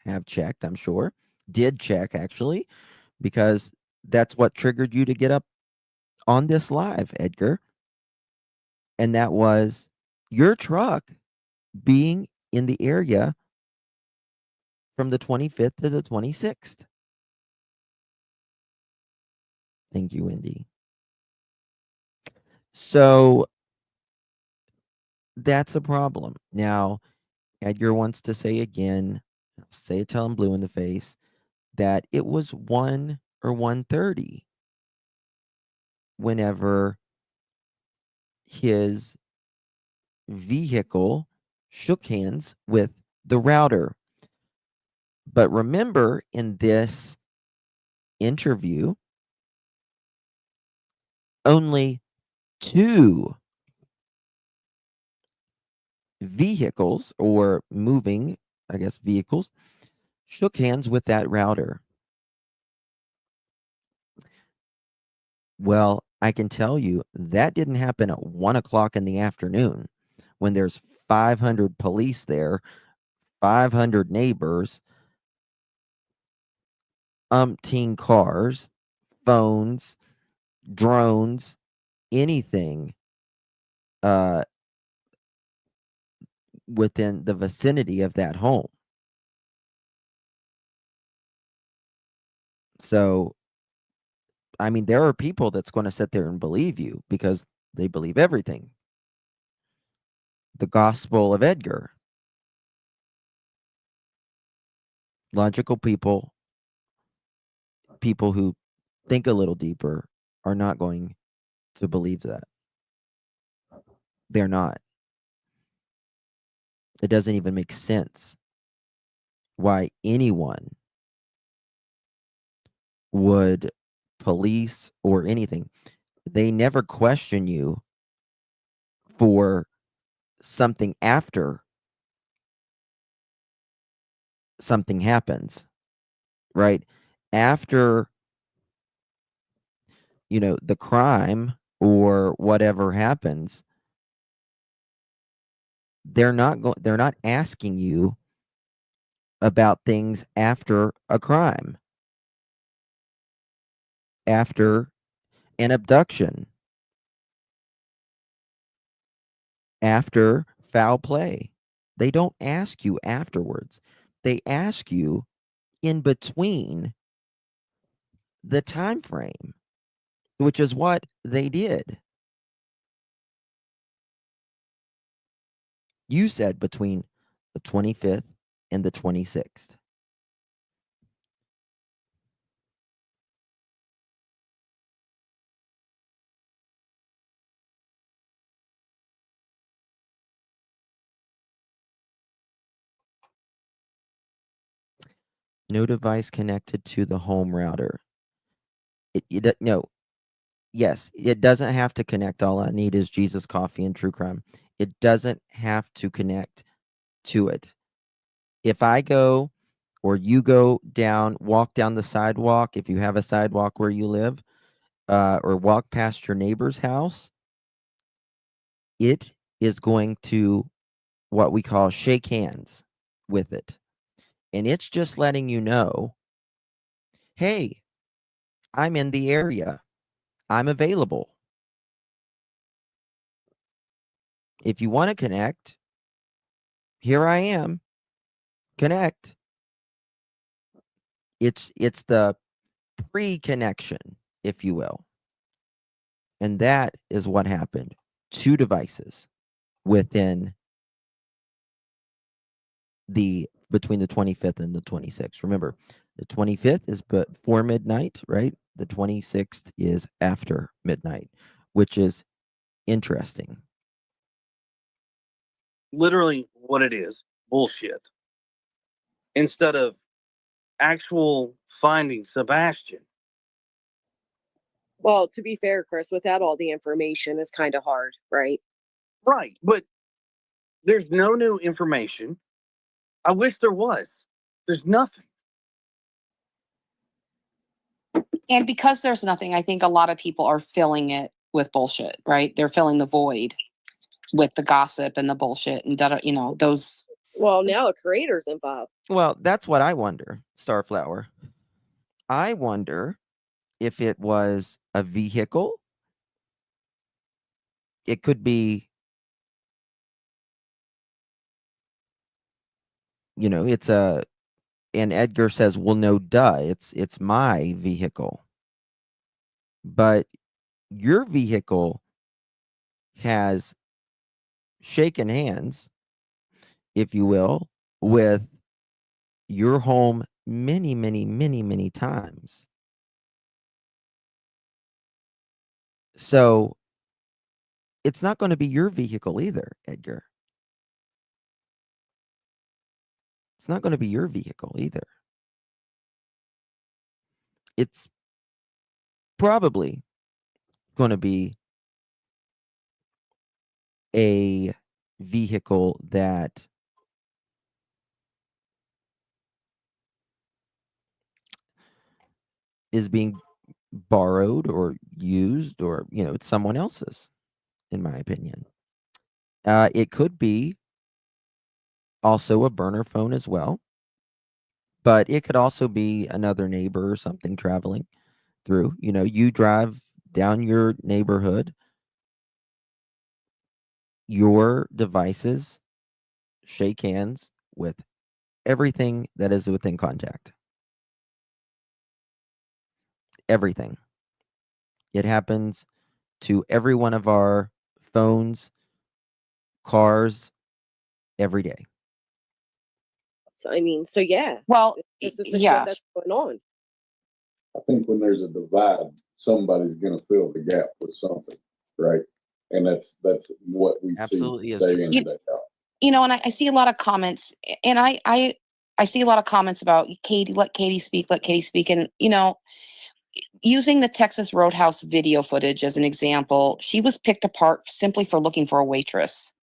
have checked, I'm sure, did check actually, because that's what triggered you to get up on this live, Edgar. And that was your truck being in the area from the 25th to the 26th. Thank you, Wendy. So that's a problem. Now, Edgar wants to say again, say it till I'm blue in the face, that it was 1 or 1:30 whenever his vehicle shook hands with the router. But remember, in this interview, only 2 vehicles or moving, I guess, vehicles shook hands with that router. Well, I can tell you that didn't happen at 1 o'clock in the afternoon when there's 500 police there, 500 neighbors, umpteen cars, phones, drones, anything within the vicinity of that home. So, I mean, there are people that's going to sit there and believe you because they believe everything. The gospel of Edgar. Logical people who think a little deeper are not going to believe that. They're not. It doesn't even make sense why anyone would police or anything. They never question you for something after something happens, right? After, the crime or whatever happens, they're not asking you about things after a crime. after an abduction, after foul play. They don't ask you afterwards. They ask you in between the time frame, which is what they did. You said between the 25th and the 26th. No device connected to the home router. No. Yes, it doesn't have to connect. All I need is Jesus Coffee and True Crime. It doesn't have to connect to it. If I go or you go down, walk down the sidewalk, if you have a sidewalk where you live, or walk past your neighbor's house, it is going to what we call shake hands with it. And it's just letting you know, hey, I'm in the area. I'm available. If you want to connect, here I am. Connect. It's the pre-connection, if you will. And that is what happened. 2 devices within between the 25th and the 26th. Remember, the 25th is before midnight, right? The 26th is after midnight, which is interesting. Literally what it is, bullshit. Instead of actual finding Sebastian. Well, to be fair, Chris, without all the information, it's kind of hard, right? Right, but there's no new information. I wish there was. There's nothing. And because there's nothing, I think a lot of people are filling it with bullshit, right? They're filling the void with the gossip and the bullshit and that, those. Well, now a creator's involved. Well, that's what I wonder, Starflower. I wonder if it was a vehicle. It could be, it's and Edgar says, well, no, duh, it's my vehicle. But your vehicle has shaken hands, if you will, with your home many, many, many, many times. So it's not going to be your vehicle either, Edgar. It's not going to be your vehicle either. It's probably going to be a vehicle that is being borrowed or used, or it's someone else's, in my opinion. It could be also a burner phone as well, but it could also be another neighbor or something traveling through. You drive down your neighborhood, your devices shake hands with everything that is within contact. Everything. It happens to every one of our phones, cars, every day. So, so yeah. Well, this is the yeah. shit that's going on. I think when there's a divide, somebody's going to fill the gap with something, right? And that's what we Absolutely see is day true. in and day out. And I see a lot of comments, and I see a lot of comments about Katie, let Katie speak, and using the Texas Roadhouse video footage as an example, she was picked apart simply for looking for a waitress.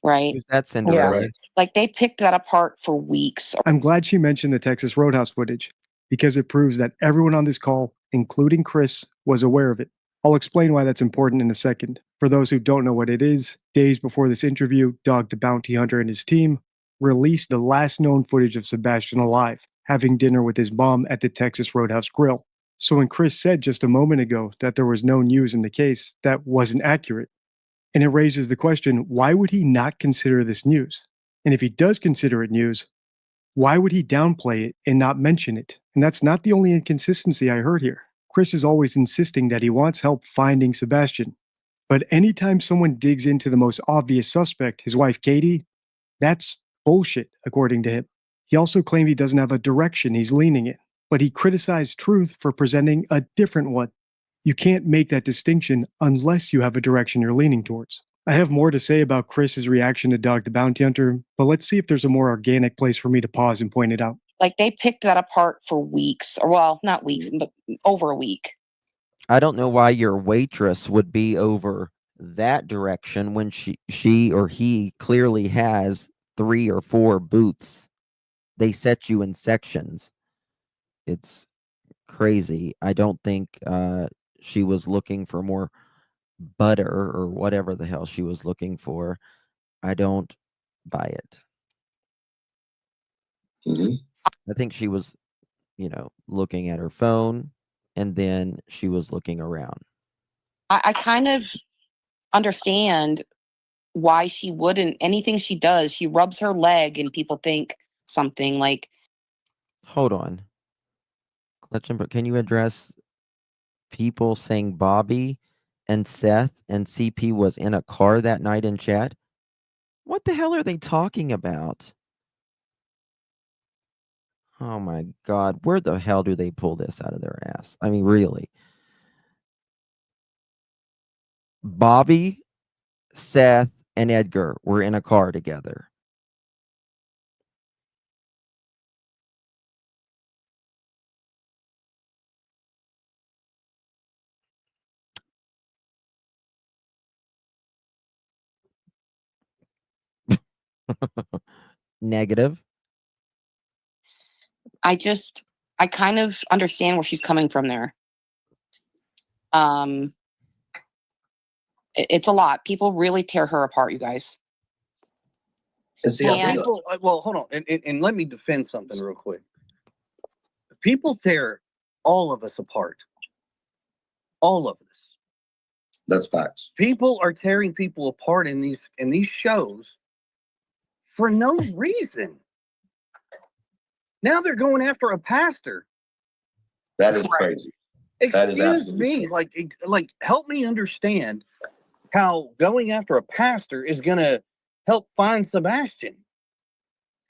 Right? Is that Cinderella? right. Like they picked that apart for weeks. I'm glad she mentioned the Texas Roadhouse footage because it proves that everyone on this call, including Chris, was aware of it. I'll explain why that's important in a second. For those who don't know what it is, days before this interview, Dog the Bounty Hunter and his team released the last known footage of Sebastian alive, having dinner with his mom at the Texas Roadhouse Grill. So when Chris said just a moment ago that there was no news in the case, that wasn't accurate. And it raises the question, why would he not consider this news? And if he does consider it news, why would he downplay it and not mention it? And that's not the only inconsistency I heard here. Chris is always insisting that he wants help finding Sebastian. But anytime someone digs into the most obvious suspect, his wife Katie, that's bullshit, according to him. He also claimed he doesn't have a direction he's leaning in, but he criticized Truth for presenting a different one. You can't make that distinction unless you have a direction you're leaning towards. I have more to say about Chris's reaction to Dog the Bounty Hunter, but let's see if there's a more organic place for me to pause and point it out. Like they picked that apart for weeks, or well, not weeks, but over a week. I don't know why your waitress would be over that direction when she or he clearly has 3 or 4 booths. They set you in sections. It's crazy. I don't think she was looking for more butter or whatever the hell she was looking for. I don't buy it. I think she was, looking at her phone, and then she was looking around. I kind of understand why she wouldn't. Anything she does, she rubs her leg and people think something like. Hold on. Clutchenberg, can you address people saying Bobby and Seth and CP was in a car that night in chat? What the hell are they talking about? Oh my God, where the hell do they pull this out of their ass? I mean, really. Bobby, Seth, and Edgar were in a car together. Negative. I kind of understand where she's coming from there. It's a lot. People really tear her apart, you guys. And see, well, hold on, and let me defend something real quick. People tear all of us apart. All of us. That's facts. People are tearing people apart in these shows for no reason. Now they're going after a pastor. That is crazy. That is Excuse me, like help me understand how going after a pastor is going to help find Sebastian.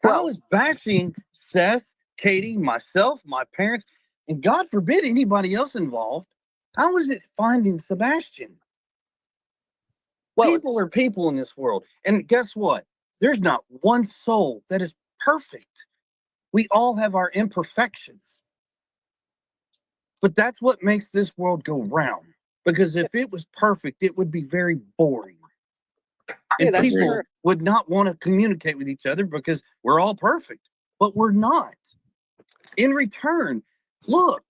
How is bashing Seth, Katie, myself, my parents, and God forbid anybody else involved, how is it finding Sebastian? Well, people are people in this world. And guess what? There's not one soul that is perfect. We all have our imperfections. But that's what makes this world go round. Because if it was perfect, it would be very boring. And people would not want to communicate with each other because we're all perfect. But we're not. In return, look,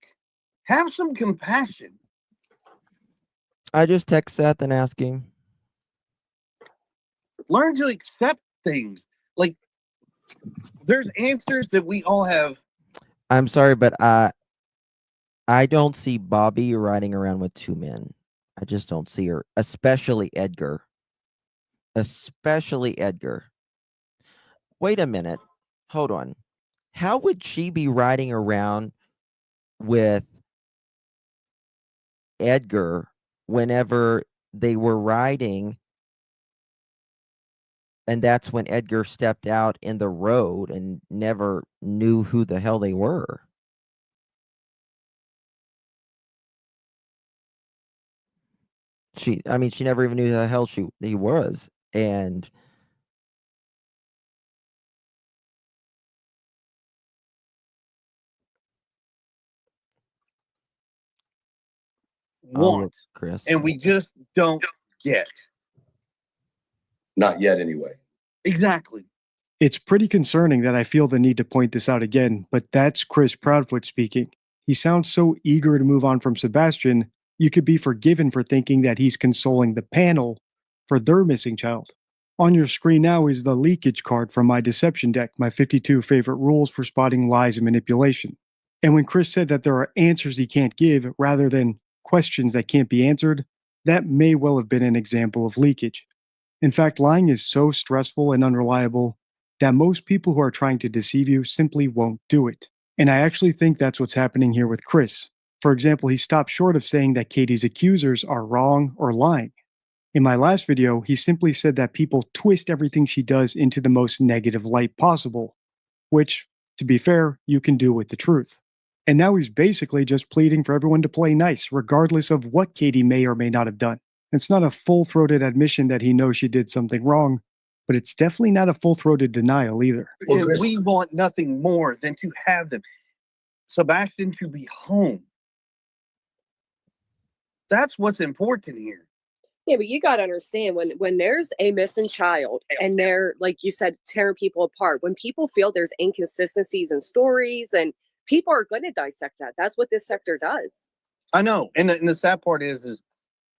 have some compassion. I just text Seth and ask him. Learn to accept things. Like, there's answers that we all have. I'm sorry, but I don't see Bobby riding around with 2 men. I just don't see her, especially Edgar. Especially Edgar. Wait a minute. Hold on. How would she be riding around with Edgar whenever they were riding? And that's when Edgar stepped out in the road and never knew who the hell they were. She never even knew who the hell he was. And want, Chris, and we just don't get. Not yet, anyway. Exactly. It's pretty concerning that I feel the need to point this out again, but that's Chris Proudfoot speaking. He sounds so eager to move on from Sebastian, you could be forgiven for thinking that he's consoling the panel for their missing child. On your screen now is the leakage card from my deception deck, my 52 favorite rules for spotting lies and manipulation. And when Chris said that there are answers he can't give rather than questions that can't be answered, that may well have been an example of leakage. In fact, lying is so stressful and unreliable that most people who are trying to deceive you simply won't do it. And I actually think that's what's happening here with Chris. For example, he stopped short of saying that Katie's accusers are wrong or lying. In my last video, he simply said that people twist everything she does into the most negative light possible, which, to be fair, you can do with the truth. And now he's basically just pleading for everyone to play nice, regardless of what Katie may or may not have done. It's not a full-throated admission that he knows she did something wrong, but it's definitely not a full-throated denial either. And we want nothing more than to have them, Sebastian, to be home. That's what's important here. Yeah, but you got to understand when there's a missing child and they're, like you said, tearing people apart, when people feel there's inconsistencies in stories, and people are going to dissect that. That's what this sector does. I know. And the sad part is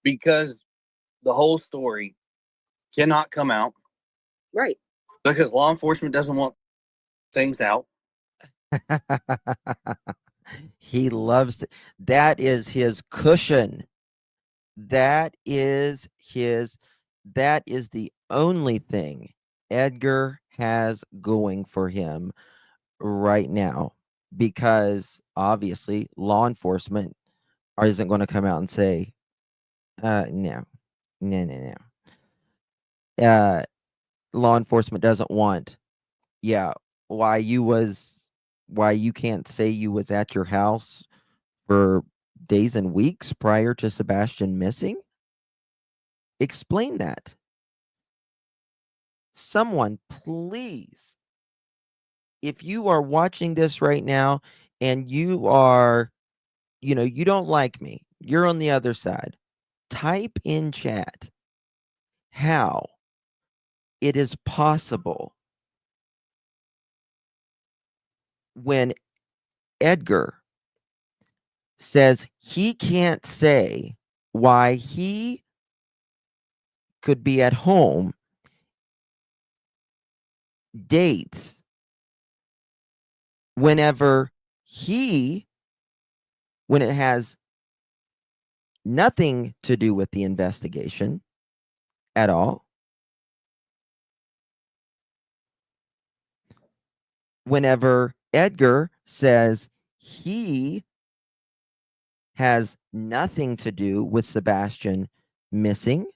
because the whole story cannot come out. Right. Because law enforcement doesn't want things out. He loves to, that is his cushion. That is the only thing Edgar has going for him right now, because obviously law enforcement isn't going to come out and say, no. Law enforcement doesn't want, why you can't say you was at your house for days and weeks prior to Sebastian missing? Explain that. Someone, please, if you are watching this right now and you are, you don't like me, you're on the other side, type in chat how it is possible when Edgar says he can't say why he could be at home dates when it has nothing to do with the investigation at all. Whenever Edgar says he has nothing to do with Sebastian missing.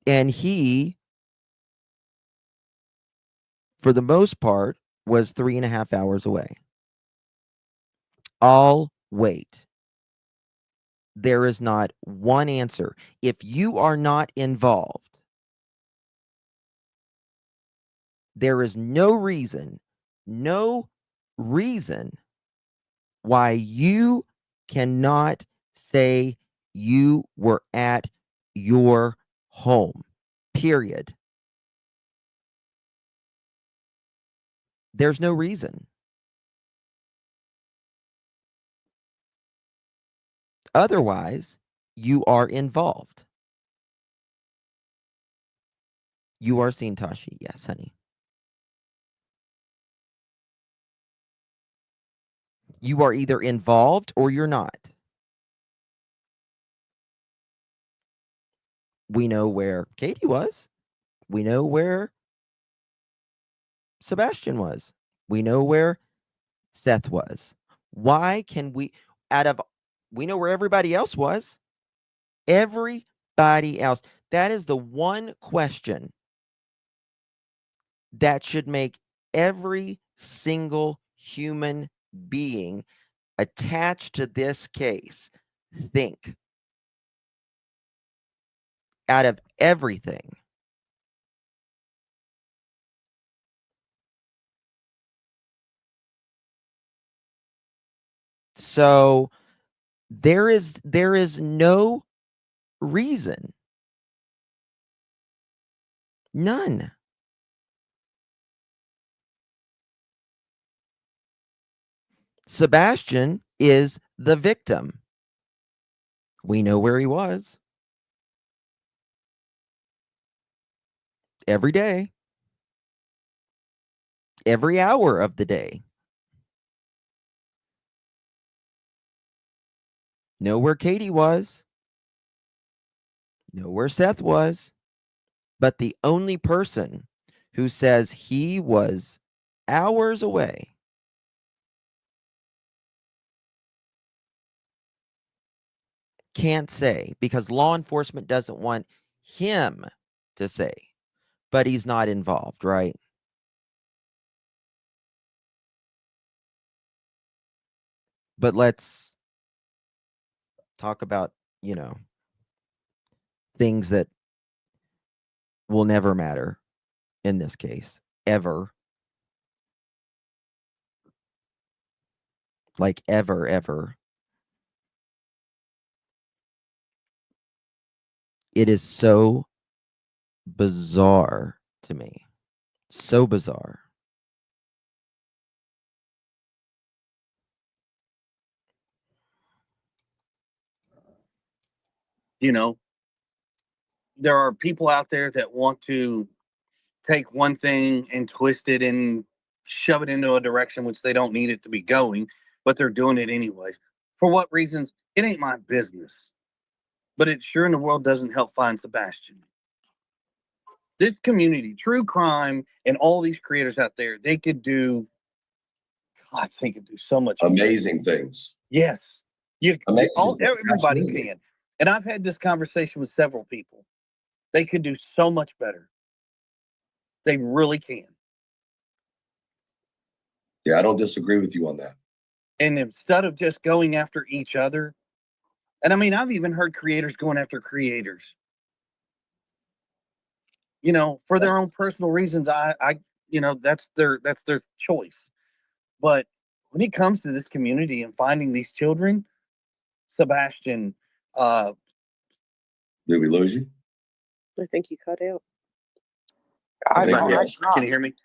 And he, for the most part, was 3.5 hours away. I'll wait. There is not one answer. If you are not involved, there is no reason why you cannot say you were at your home, period. There's no reason. Otherwise, you are involved. You are seen, Tashi. Yes, honey. You are either involved or you're not. We know where Katie was. We know where Sebastian was. We know where Seth was. Why can we know where everybody else was. Everybody else. That is the one question that should make every single human being attached to this case think. Out of everything, so there is no reason, none. Sebastian is the victim. We know where he was. Every day. every hour of the day. Know where Katie was. Know where Seth was. But the only person who says he was hours away can't say, because law enforcement doesn't want him to say, but he's not involved, right? But let's talk about, things that will never matter in this case, ever. Like ever. It is so bizarre to me. So bizarre. You know, there are people out there that want to take one thing and twist it and shove it into a direction which they don't need it to be going, but they're doing it anyways. For what reasons? It ain't my business. But it sure in the world doesn't help find Sebastian. This community, true crime, and all these creators out there, they could do, God, they could do so much amazing things. Yes. Amazing. Everybody Absolutely. can. And I've had this conversation with several people. They could do so much better. They really can. Yeah, I don't disagree with you on that. And instead of just going after each other, and I mean, I've even heard creators going after creators, for their own personal reasons. That's their choice. But when it comes to this community and finding these children, Sebastian, did we lose you? I think you cut out. Can you hear me?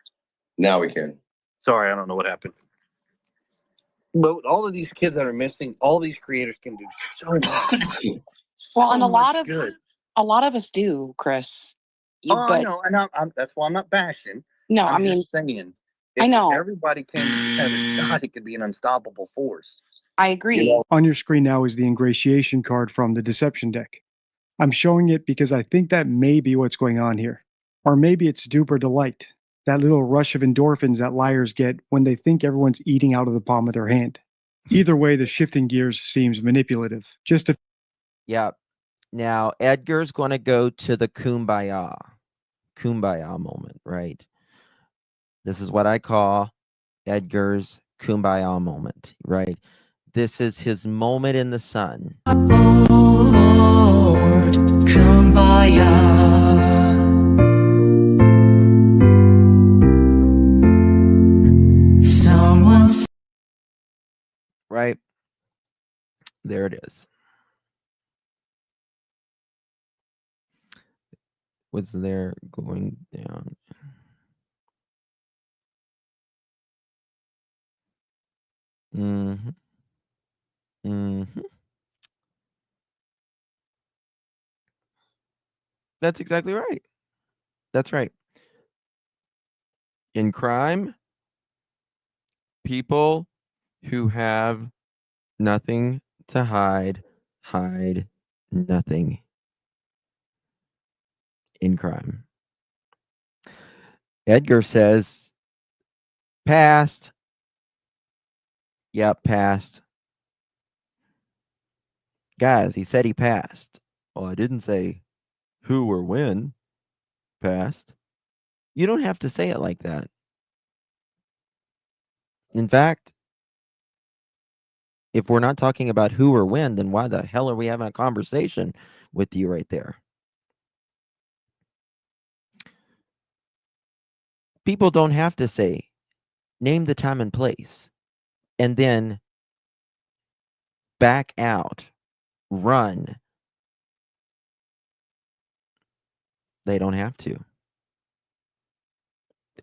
Now we can. Sorry, I don't know what happened. But all of these kids that are missing, all these creators can do so much. Well, and a lot of us do, Chris. I know, and that's why I'm not bashing. No, I'm I mean, just saying. I know. Everybody came together. God, it could be an unstoppable force. I agree. On your screen now is the ingratiation card from the deception deck. I'm showing it because I think that may be what's going on here. Or maybe it's duper delight, that little rush of endorphins that liars get when they think everyone's eating out of the palm of their hand. Either way, the shifting gears seems manipulative. Yeah. Now, Edgar's going to go to the kumbaya moment, right? This is what I call Edgar's kumbaya moment, right? This is his moment in the sun. Oh Lord, kumbaya. Someone's right there it is. Was there going down? That's exactly right. That's right. In crime, people who have nothing to hide nothing. In crime. Edgar says, passed. Yep, passed. Guys, he said he passed. Well, I didn't say who or when passed. You don't have to say it like that. In fact, if we're not talking about who or when, then why the hell are we having a conversation with you right there? People don't have to say, name the time and place, and then back out, run. They don't have to.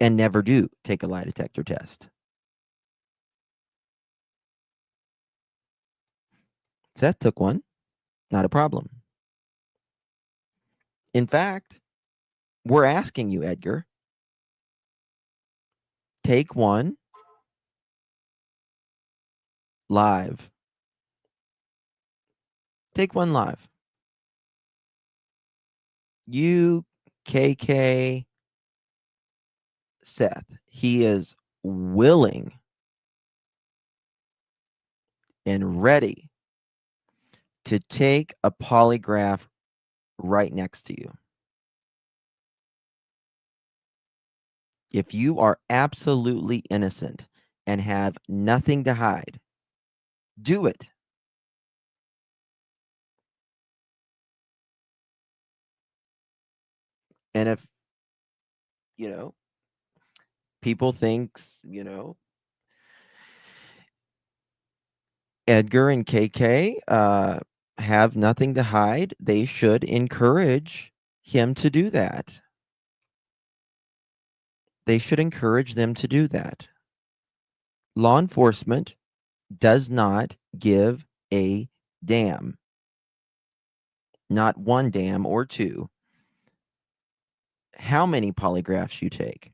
And never do take a lie detector test. Seth took one. Not a problem. In fact, we're asking you, Edgar, take one live. Take one live. You, KK, Seth, he is willing and ready to take a polygraph right next to you. If you are absolutely innocent and have nothing to hide, do it. And if, people thinks, Edgar and KK have nothing to hide, they should encourage him to do that. They should encourage them to do that. Law enforcement does not give a damn. Not one damn or two. How many polygraphs you take.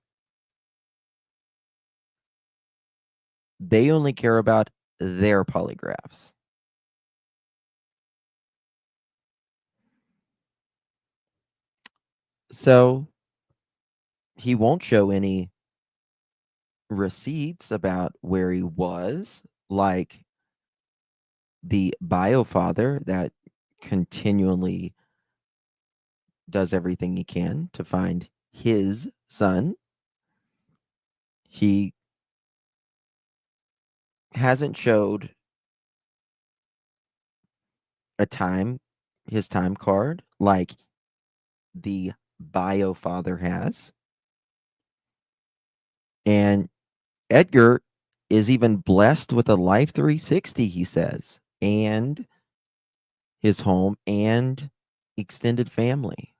They only care about their polygraphs. So he won't show any receipts about where he was, like the bio father that continually does everything he can to find his son. He hasn't showed his time card like the bio father has. And Edgar is even blessed with a Life 360, he says, and his home and extended family.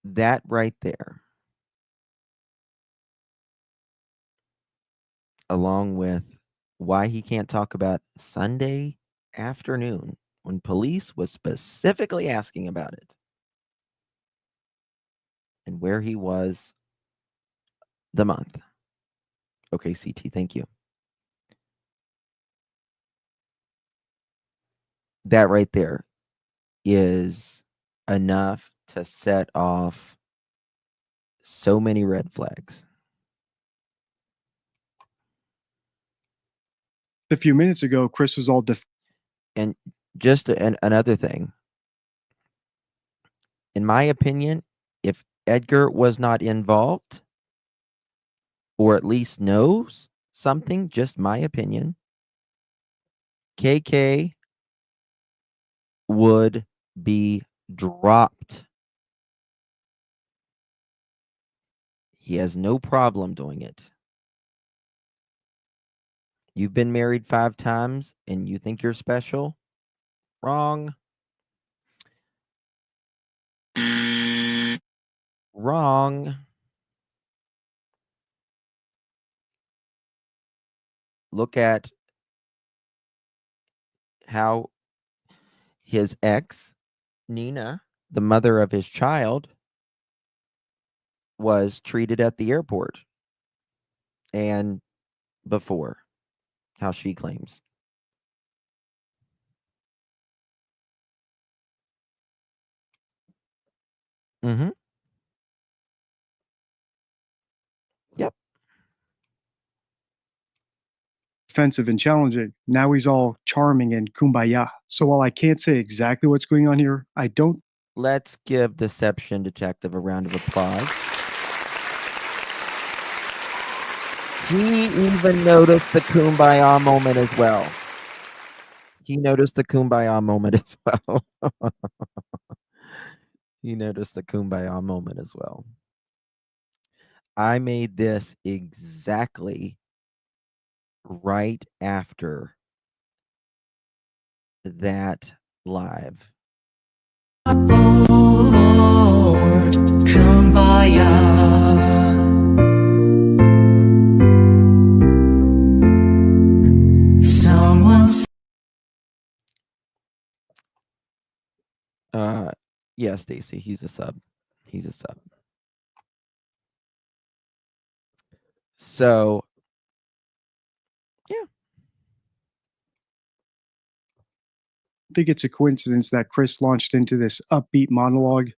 That right there, along with why he can't talk about Sunday afternoon when police was specifically asking about it and where he was the month. Okay, CT, thank you. That right there is enough to set off so many red flags. A few minutes ago, Chris was all and just another thing. In my opinion, if Edgar was not involved, or at least knows something, just my opinion, KK would be dropped. He has no problem doing it. You've been married 5 times and you think you're special? Wrong. Wrong. Look at how his ex, Nina, the mother of his child, was treated at the airport and before, how she claims. Mm-hmm. Yep. offensive and challenging. Now he's all charming and kumbaya. So while I can't say exactly what's going on here, I don't. Let's give Deception Detective a round of applause. He even noticed the kumbaya moment as well. He noticed the kumbaya moment as well. He noticed the kumbaya moment as well. I made this exactly right after that live. Lord, kumbaya. Someone Yeah, Stacy, he's a sub. He's a sub. So, yeah. I think it's a coincidence that Chris launched into this upbeat monologue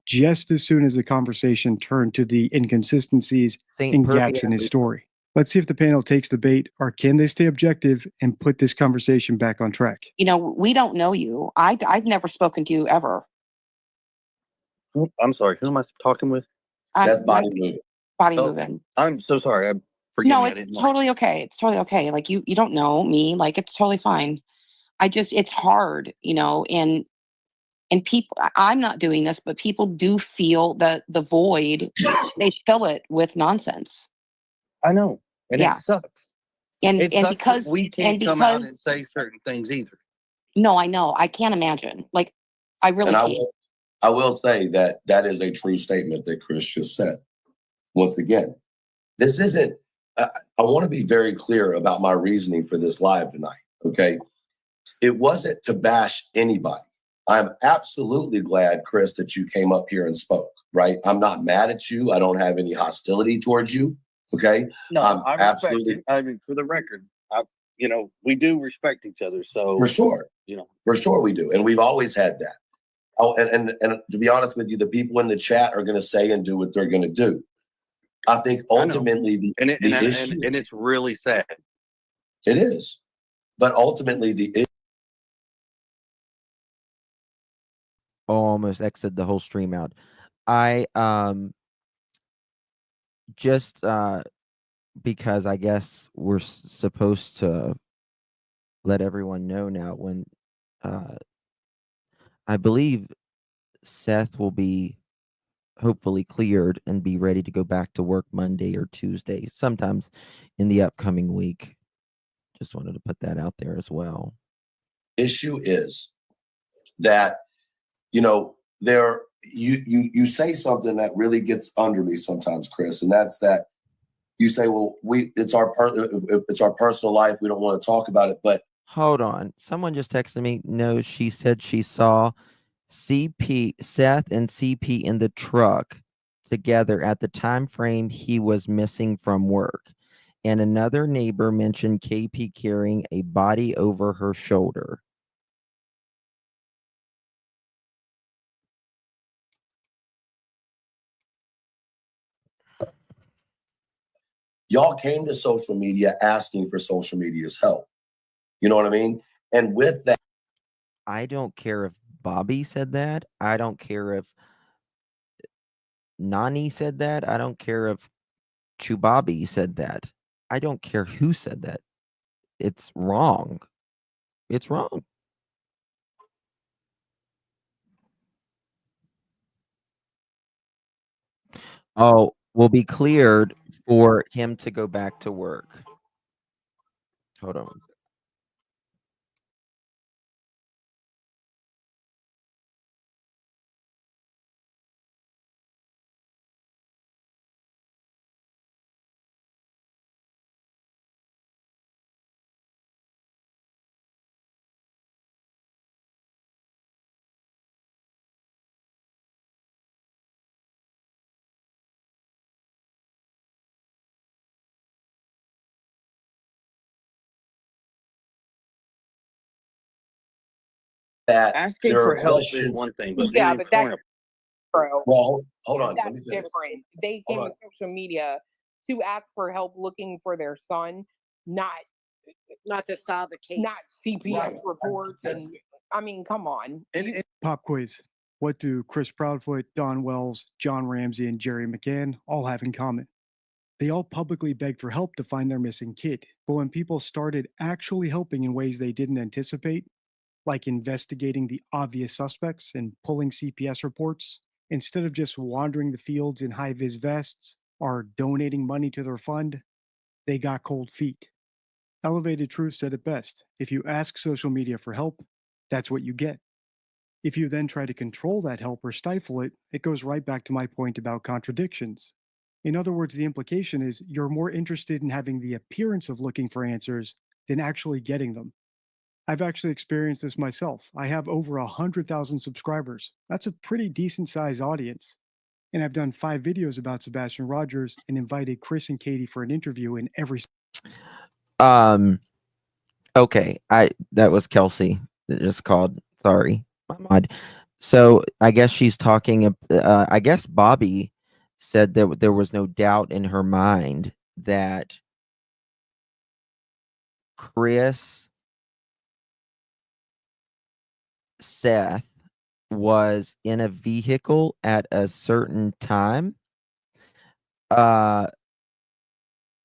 just as soon as the conversation turned to the inconsistencies Saint and Perfect. gaps in his story. Let's see if the panel takes the bait, or can they stay objective and put this conversation back on track? You know, we don't know you. I've never spoken to you ever. I'm sorry. Who am I talking with? That's body moving. Body Oh, moving. I'm so sorry. I'm forgive No, me. I it's didn't totally okay. It's totally okay. Like you don't know me. Like it's totally fine. It's hard, you know, and people, I'm not doing this, but people do feel the void. They fill it with nonsense. I know, and Yeah. it sucks. And It and sucks that because we and can't come out and because say certain things either. no, I know. I can't imagine. Like I really And can't. I will say that that is a true statement that Chris just said. Once again, this isn't, I want to be very clear about my reasoning for this live tonight. Okay. It wasn't to bash anybody. I'm absolutely glad, Chris, that you came up here and spoke, right? I'm not mad at you. I don't have any hostility towards you. Okay. No, I respect absolutely. you. I mean, for the record, we do respect each other. So For sure. For sure we do. And we've always had that. Oh, and to be honest with you, the people in the chat are going to say and do what they're going to do. I think ultimately and issue, and it's really sad. It is. But ultimately the issue, Almost exited the whole stream out. I just because I guess we're supposed to let everyone know now when I believe Seth will be hopefully cleared and be ready to go back to work Monday or Tuesday, sometimes in the upcoming week. Just wanted to put that out there as well. issue is that, you say something that really gets under me sometimes, Chris, and that's that you say, well, it's our personal life. We don't want to talk about it, but hold on. Someone just texted me. No, she said she saw Seth and CP in the truck together at the time frame he was missing from work. And another neighbor mentioned KP carrying a body over her shoulder. y'all came to social media asking for social media's help. You know what I mean? And with that, I don't care if Bobby said that. I don't care if Nani said that. I don't care if Chubabi said that. I don't care who said that. It's wrong. It's wrong. Oh, will be cleared for him to go back to work. Hold on. that Asking there for are help is questions. one thing, but Yeah, being but that's torn bro. Well, hold on. Let That's me finish. different. They came Hold to social media to ask for help looking for their son, not to solve a case. not CPS Right. reports. That's- And I mean, come on. Pop quiz. What do Chris Proudfoot, Don Wells, John Ramsey, and Jerry McCann all have in common? They all publicly begged for help to find their missing kid. But when people started actually helping in ways they didn't anticipate, like investigating the obvious suspects and pulling CPS reports, instead of just wandering the fields in high vis vests or donating money to their fund, they got cold feet. Elevated Truth said it best: if you ask social media for help, that's what you get. If you then try to control that help or stifle it, it goes right back to my point about contradictions. In other words, the implication is you're more interested in having the appearance of looking for answers than actually getting them. I've actually experienced this myself. I have over 100,000 subscribers. That's a pretty decent sized audience. And I've done 5 videos about Sebastian Rogers and invited Chris and Katie for an interview in every. Um. Okay, that was Kelsey that just called. Sorry, my mind. So I guess she's talking. I guess Bobby said that there was no doubt in her mind that Chris, Seth was in a vehicle at a certain time.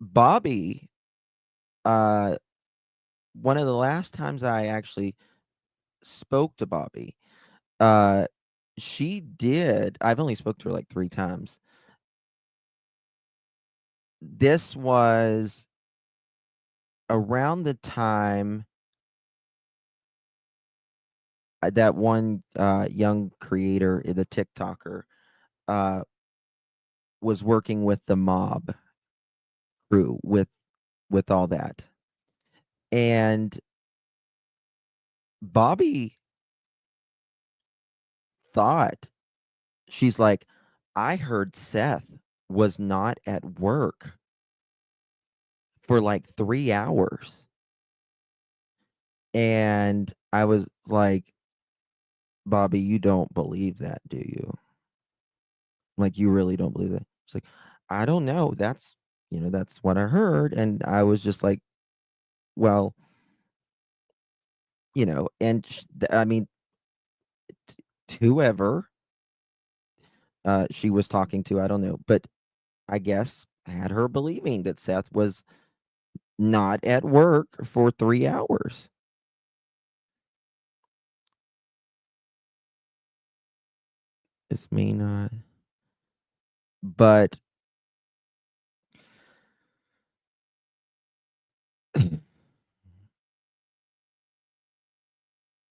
Bobby, one of the last times I actually spoke to Bobby, she did. I've only spoke to her like 3 times. This was around the time that one young creator, the TikToker, was working with the mob crew with all that. And Bobby thought, she's like, I heard Seth was not at work for like 3 hours. And I was like, Bobby, you don't believe that, do you? Like, you really don't believe that? She's like, I don't know. That's what I heard. And I was just like, well, and I mean, whoever she was talking to, I don't know, but I guess had her believing that Seth was not at work for 3 hours. This may not, but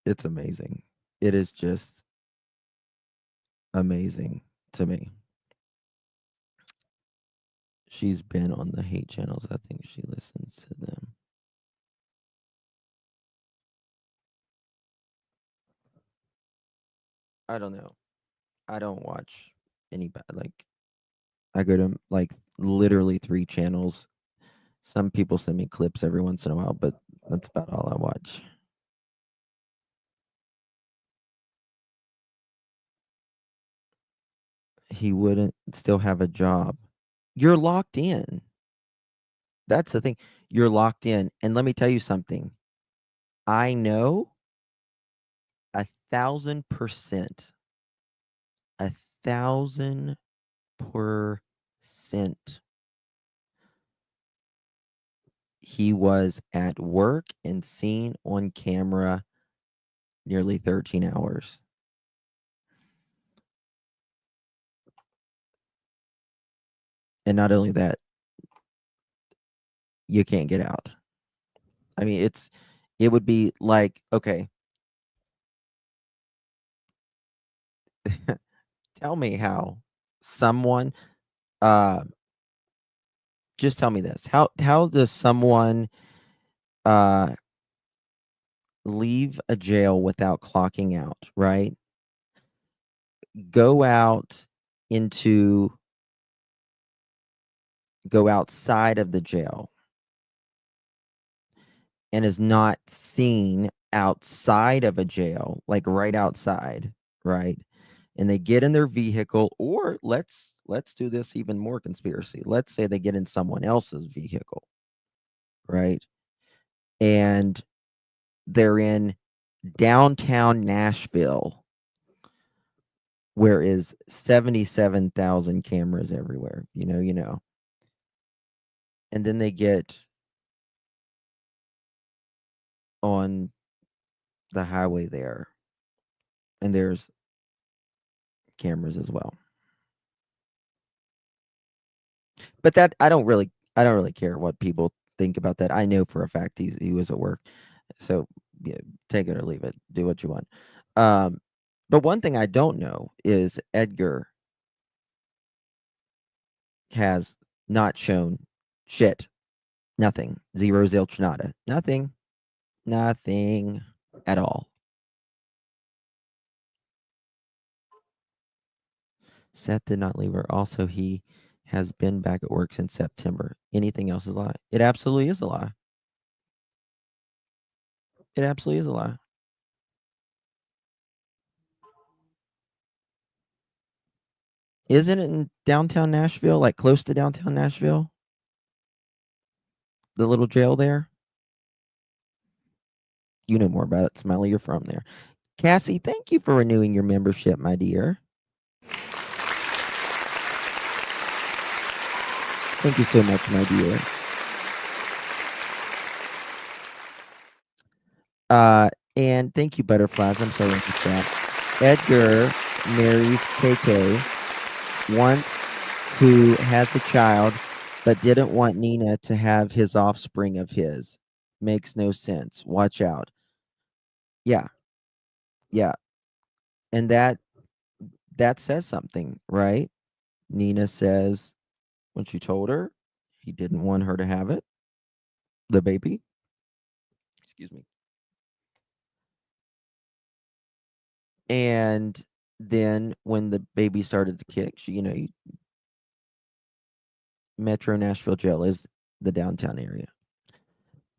it's amazing. It is just amazing to me. She's been on the hate channels. I think she listens to them. I don't know. I don't watch any like I go to like literally 3 channels. Some people send me clips every once in a while, but that's about all I watch. He wouldn't still have a job. You're locked in. That's the thing. You're locked in. And let me tell you something. I know 1,000%. 1,000%. He was at work and seen on camera nearly 13 hours. And not only that, you can't get out. I mean, it would be like, okay, tell me how someone, just tell me this. How does someone leave a jail without clocking out, right? Go outside of the jail and is not seen outside of a jail, like right outside, right? And they get in their vehicle, or let's do this even more conspiracy. Let's say they get in someone else's vehicle, right? And they're in downtown Nashville, where is 77,000 cameras everywhere, you know. And then they get on the highway there, and there's cameras as well. But that I don't really care what people think about that. I know for a fact he was at work. So yeah, take it or leave it. Do what you want. But one thing I don't know is Edgar has not shown shit. Nothing. Zero, zilch, nada. Nothing. Nothing at all. Seth did not leave her. Also, he has been back at work since September. Anything else is a lie. It absolutely is a lie. It absolutely is a lie. Isn't it in downtown Nashville, like close to downtown Nashville? The little jail there? You know more about it, Smiley. You're from there. Cassie, thank you for renewing your membership, my dear. Thank you so much, my dear. And thank you, Butterflies. I'm sorry I missed that. Edgar marries KK once, who has a child, but didn't want Nina to have his offspring of his. Makes no sense. Watch out. Yeah. Yeah. And that says something, right? Nina says when she told her he didn't want her to have it, the baby. Excuse me. And then when the baby started to kick, she, Metro Nashville Jail is the downtown area.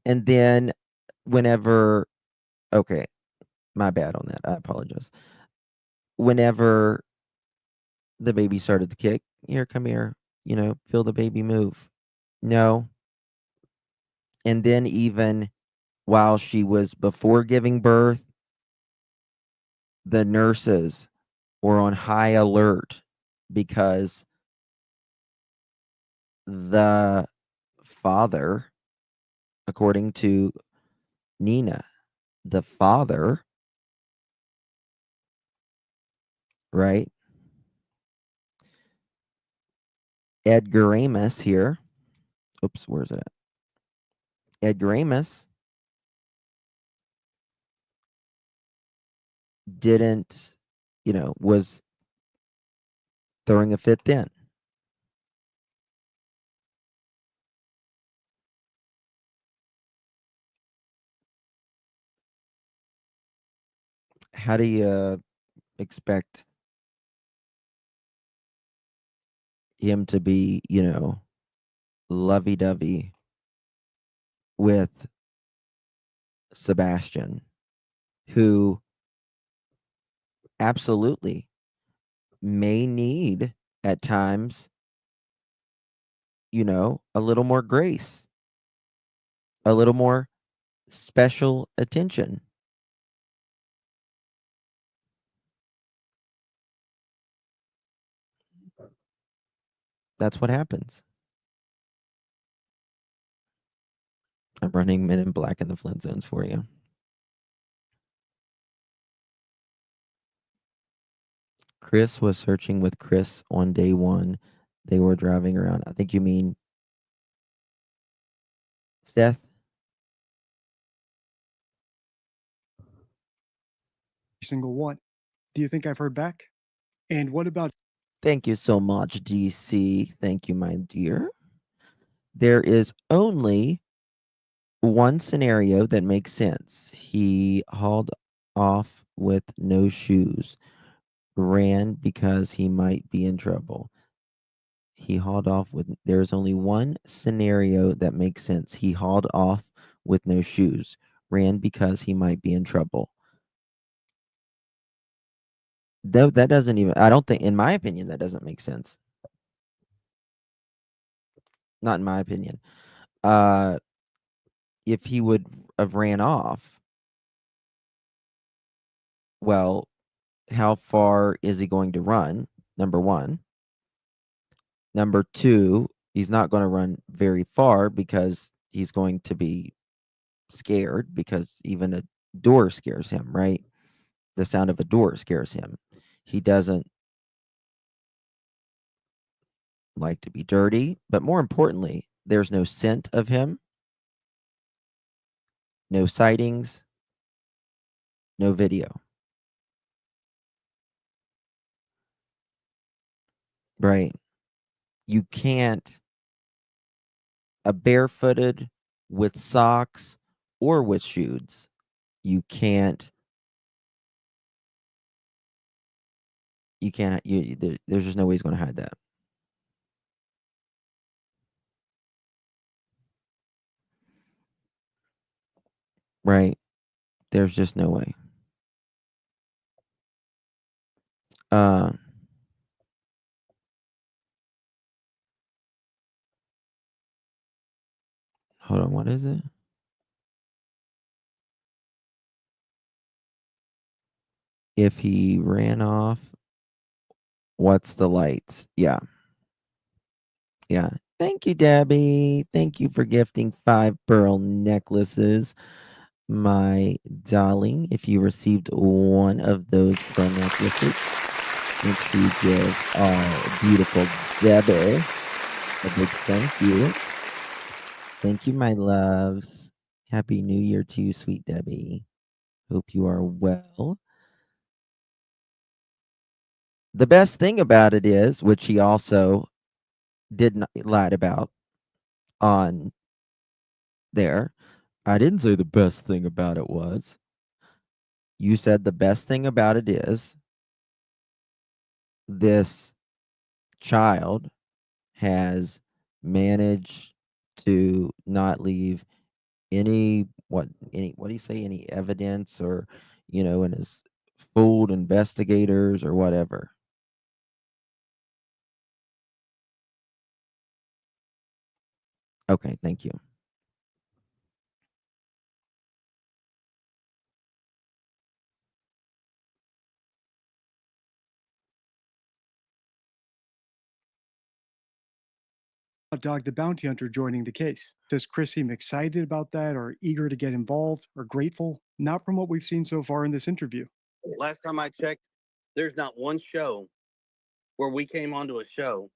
And then whenever, okay, my bad on that. I apologize. Whenever the baby started to kick, here, come here, feel the baby move. No. And then even while she was before giving birth, the nurses were on high alert because the father, according to Nina, the father, right? Edgar Amos here. Oops, where's it at? Edgar Amos didn't, was throwing a fit then. How do you expect him to be, lovey-dovey with Sebastian, who absolutely may need at times, a little more grace, a little more special attention. That's what happens. I'm running Men in Black in the Flint Zones for you. Chris was searching with Chris on day one. They were driving around. I think you mean Seth. Single one. Do you think I've heard back? And what about? Thank you so much, DC. Thank you, my dear. There is only one scenario that makes sense. He hauled off with no shoes, ran because he might be in trouble. He hauled off with, there's only one scenario that makes sense. He hauled off with no shoes, ran because he might be in trouble. That doesn't even, I don't think, in my opinion, that doesn't make sense. Not in my opinion. If he would have ran off, well, how far is he going to run? Number one. Number two, he's not going to run very far because he's going to be scared, because even a door scares him, right? The sound of a door scares him. He doesn't like to be dirty, but more importantly, there's no scent of him, no sightings, no video. Right? You can't, a barefooted with socks or with Shoots. You can't. There's just no way he's going to hide that. Right? There's just no way. Hold on, what is it? If he ran off, what's the lights? Yeah. Yeah. Thank you, Debbie. Thank you for gifting 5 pearl necklaces, my darling. If you received one of those pearl necklaces, make sure you give our beautiful Debbie a big thank you. Thank you, my loves. Happy New Year to you, sweet Debbie. Hope you are well. The best thing about it is, which he also did not lied about on there. I didn't say the best thing about it was. You said the best thing about it is this child has managed to not leave any what do you say, any evidence, or and has fooled investigators or whatever. Okay, thank you. Dog the Bounty Hunter joining the case. Does Chris seem excited about that or eager to get involved or grateful? Not from what we've seen so far in this interview. Last time I checked, there's not one show where we came onto a show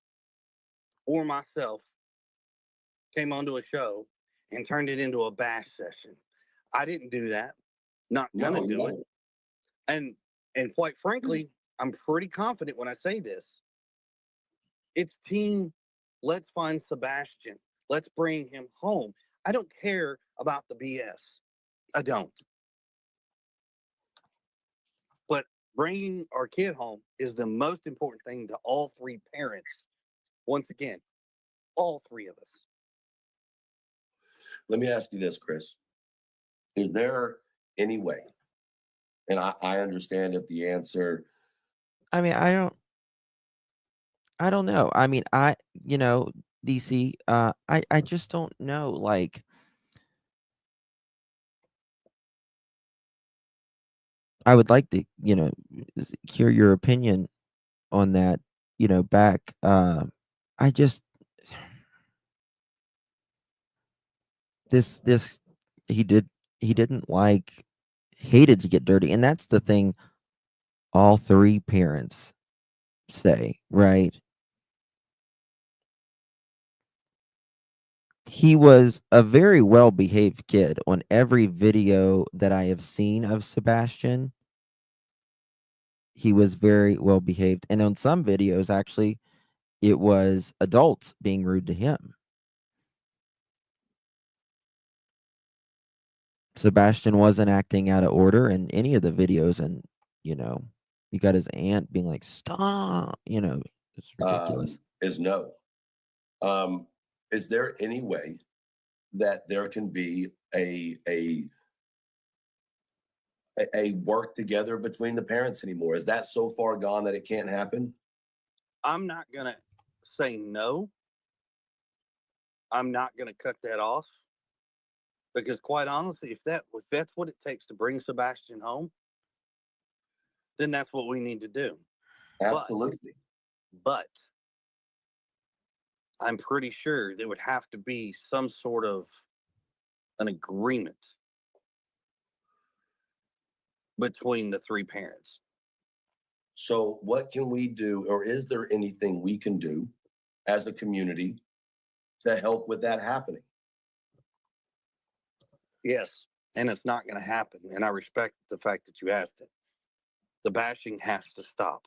or myself came onto a show and turned it into a bash session. I didn't do that. Not gonna do it. And quite frankly, I'm pretty confident when I say this. It's team, let's find Sebastian. Let's bring him home. I don't care about the BS. I don't. But bringing our kid home is the most important thing to all 3 parents. Once again, all 3 of us. Let me ask you this, Chris. Is there any way, and I understand if the answer, I mean, I don't know. I mean, DC, I just don't know. Like, I would like to, hear your opinion on that, back. I just this he didn't like, hated to get dirty, and that's the thing all 3 parents say, right? He was a very well-behaved kid on every video that I have seen of Sebastian. He was very well behaved, and on some videos, actually, it was adults being rude to him. Sebastian wasn't acting out of order in any of the videos, and you got his aunt being like, "Stop!" It's ridiculous. is no. Is there any way that there can be a work together between the parents anymore? Is that so far gone that it can't happen? I'm not going to say no. I'm not going to cut that off. Because quite honestly, if that's what it takes to bring Sebastian home, then that's what we need to do. Absolutely. But I'm pretty sure there would have to be some sort of an agreement between the 3 parents. So what can we do, or is there anything we can do as a community to help with that happening? Yes, and it's not going to happen. And I respect the fact that you asked it. The bashing has to stop.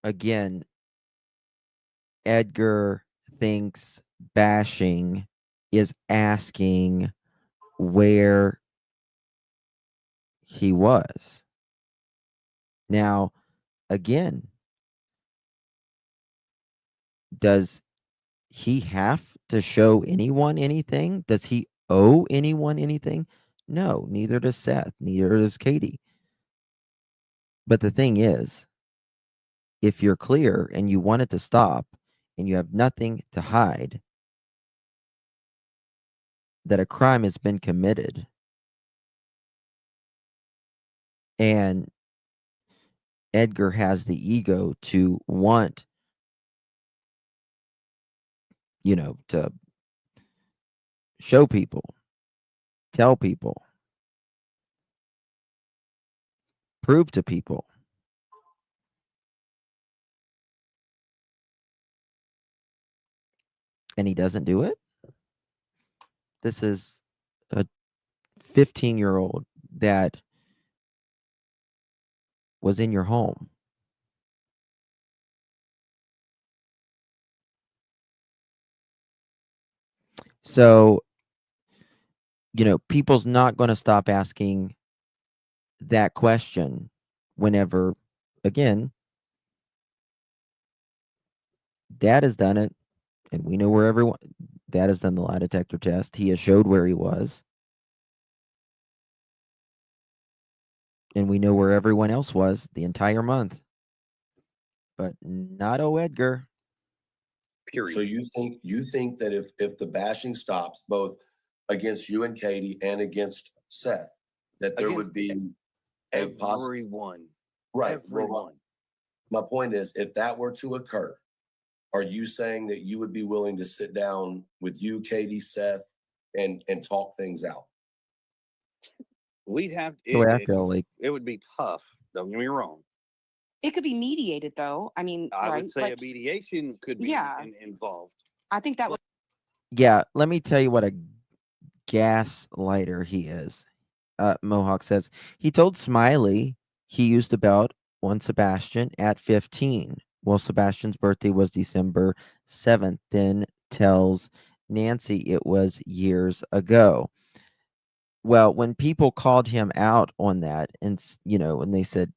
Again, Edgar thinks bashing is asking where he was. Now, again, does he have to show anyone anything? Does he owe anyone anything? No, neither does Seth, neither does Katie. But the thing is, if you're clear and you want it to stop and you have nothing to hide, that a crime has been committed, and Edgar has the ego to want, to show people, tell people, prove to people. And he doesn't do it. This is a 15-year-old that was in your home. So, people's not going to stop asking that question whenever, again, Dad has done it, and we know where everyone. Dad has done the lie detector test. He has showed where he was, and we know where everyone else was the entire month. But not Edgar. Period. So you think that if the bashing stops both against you and Katie and against Seth, that there would be a possible Everyone. right? Everyone. Well, my point is, if that were to occur, are you saying that you would be willing to sit down with you, Katie, Seth, and talk things out? We'd have The way I feel like it would be tough. Don't get me wrong. It could be mediated, though. I mean, I right? would say Like, a mediation could be yeah. involved. I think that would. yeah, let me tell you what a gaslighter he is. Mohawk says he told Smiley he used the belt on Sebastian at 15. Well, Sebastian's birthday was December 7th, then tells Nancy it was years ago. Well, when people called him out on that, and and they said,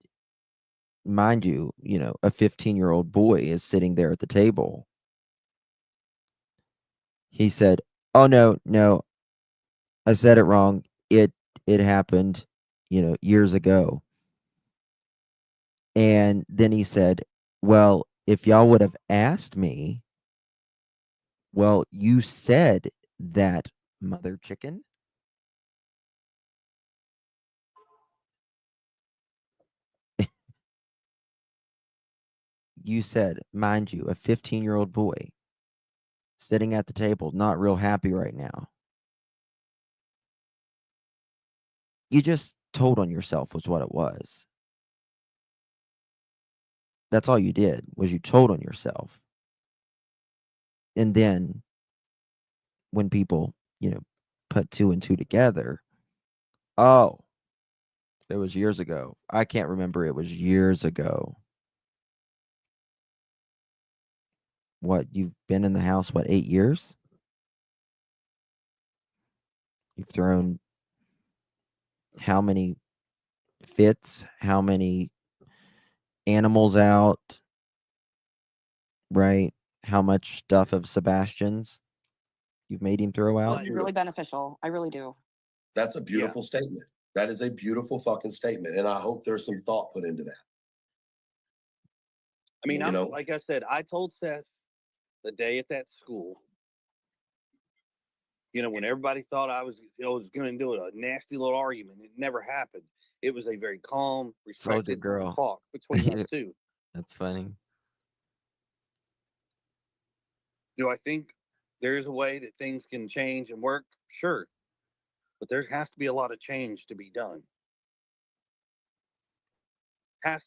mind you, a 15-year-old boy is sitting there at the table. He said, "Oh no, I said it wrong. It happened, years ago." And then he said, "Well, if y'all would have asked me, well, you said that, mother chicken." You said, mind you, a 15-year-old boy sitting at the table, not real happy right now. You just told on yourself was what it was. That's all you did, was you told on yourself. And then when people, put two and two together, oh, it was years ago. I can't remember. It was years ago. What, you've been in the house, 8 years? You've thrown how many fits, how many animals out, right? How much stuff of Sebastian's you've made him throw That out? would be really beneficial. I really do. That's a beautiful statement. That is a beautiful fucking statement, and I hope there's some thought put into that. I mean, like I said, I told Seth the day at that school, when everybody thought I was going to do a nasty little argument, it never happened. It was a very calm, respected girl. talk between us two. That's funny. Do I think there's a way that things can change and work? Sure. But there has to be a lot of change to be done. I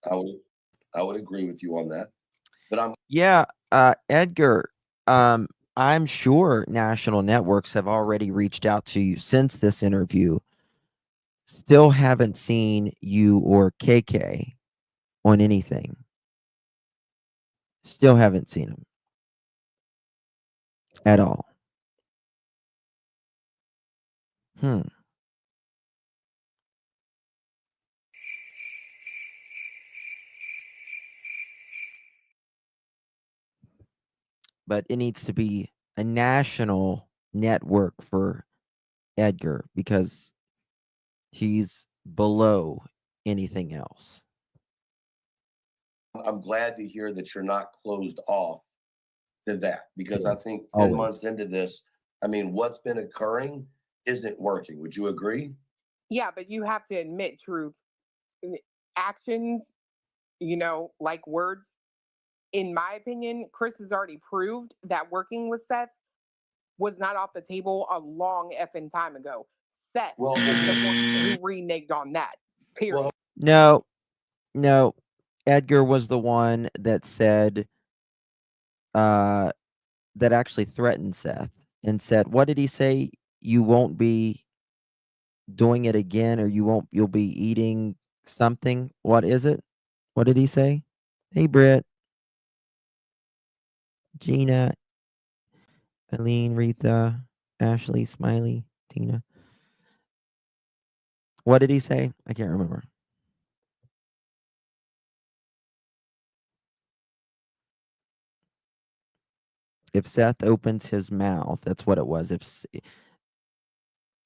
would agree with you on that. But Edgar, I'm sure national networks have already reached out to you since this interview. Still haven't seen you or KK on anything. Still haven't seen them at all. but it needs to be a national network for Edgar because he's below anything else. I'm glad to hear that you're not closed off to that because I Yes, think 10 always. months into this, I mean, what's been occurring isn't working. Would you agree? Yeah, but you have to admit truth. Actions, like words. In my opinion, Chris has already proved that working with Seth was not off the table a long effing time ago. Seth Well, is the one who reneged on that. Period. No, no. Edgar was the one that said, that actually threatened Seth and said, what did he say? You won't be doing it again, or you'll be eating something. What is it? What did he say? Hey, Britt, Gina, Aline, Retha, Ashley, Smiley, Tina. What did he say? I can't remember. If Seth opens his mouth, that's what it was.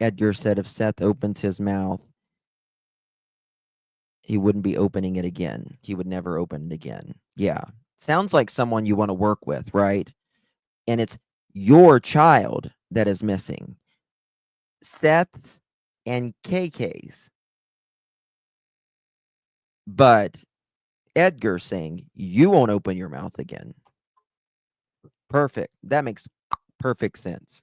Edgar said if Seth opens his mouth, he wouldn't be opening it again. He would never open it again. Yeah. Sounds like someone you want to work with, right? And it's your child that is missing. Seth's and KK's. But Edgar saying you won't open your mouth again. Perfect. That makes perfect sense.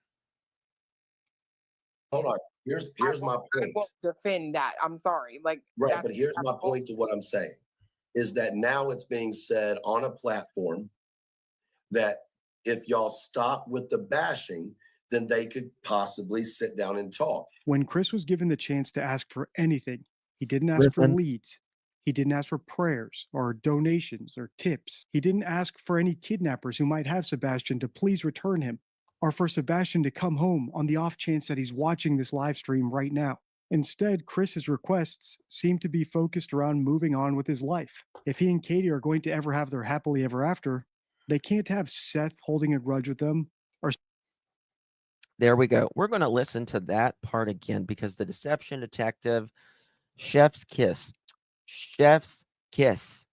Hold on. Here's my I point. won't defend that. I'm sorry. Like, Right, but here's my point to what I'm saying is that now it's being said on a platform that if y'all stop with the bashing, then they could possibly sit down and talk. When Chris was given the chance to ask for anything, he didn't ask for Listen. leads. He didn't ask for prayers or donations or tips. He didn't ask for any kidnappers who might have Sebastian to please return him, or for Sebastian to come home on the off chance that he's watching this live stream right now. Instead, Chris's requests seem to be focused around moving on with his life. If he and Katie are going to ever have their happily ever after, they can't have Seth holding a grudge with them or There we go. We're going to listen to that part again because the deception detective, chef's kiss. Chef's kiss.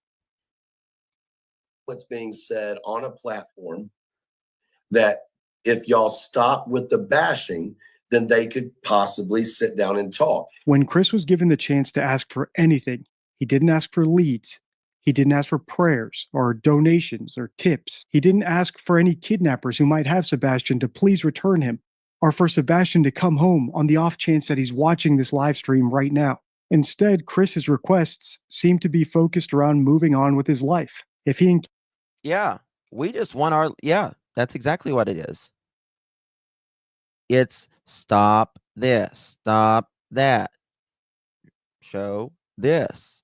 What's being said on a platform that if y'all stop with the bashing, then they could possibly sit down and talk. When Chris was given the chance to ask for anything, he didn't ask for leads. He didn't ask for prayers or donations or tips. He didn't ask for any kidnappers who might have Sebastian to please return him, or for Sebastian to come home on the off chance that he's watching this live stream right now. Instead, Chris's requests seem to be focused around moving on with his life. If he and Yeah, we just want our, yeah, that's exactly what it is. It's stop this, stop that, show this.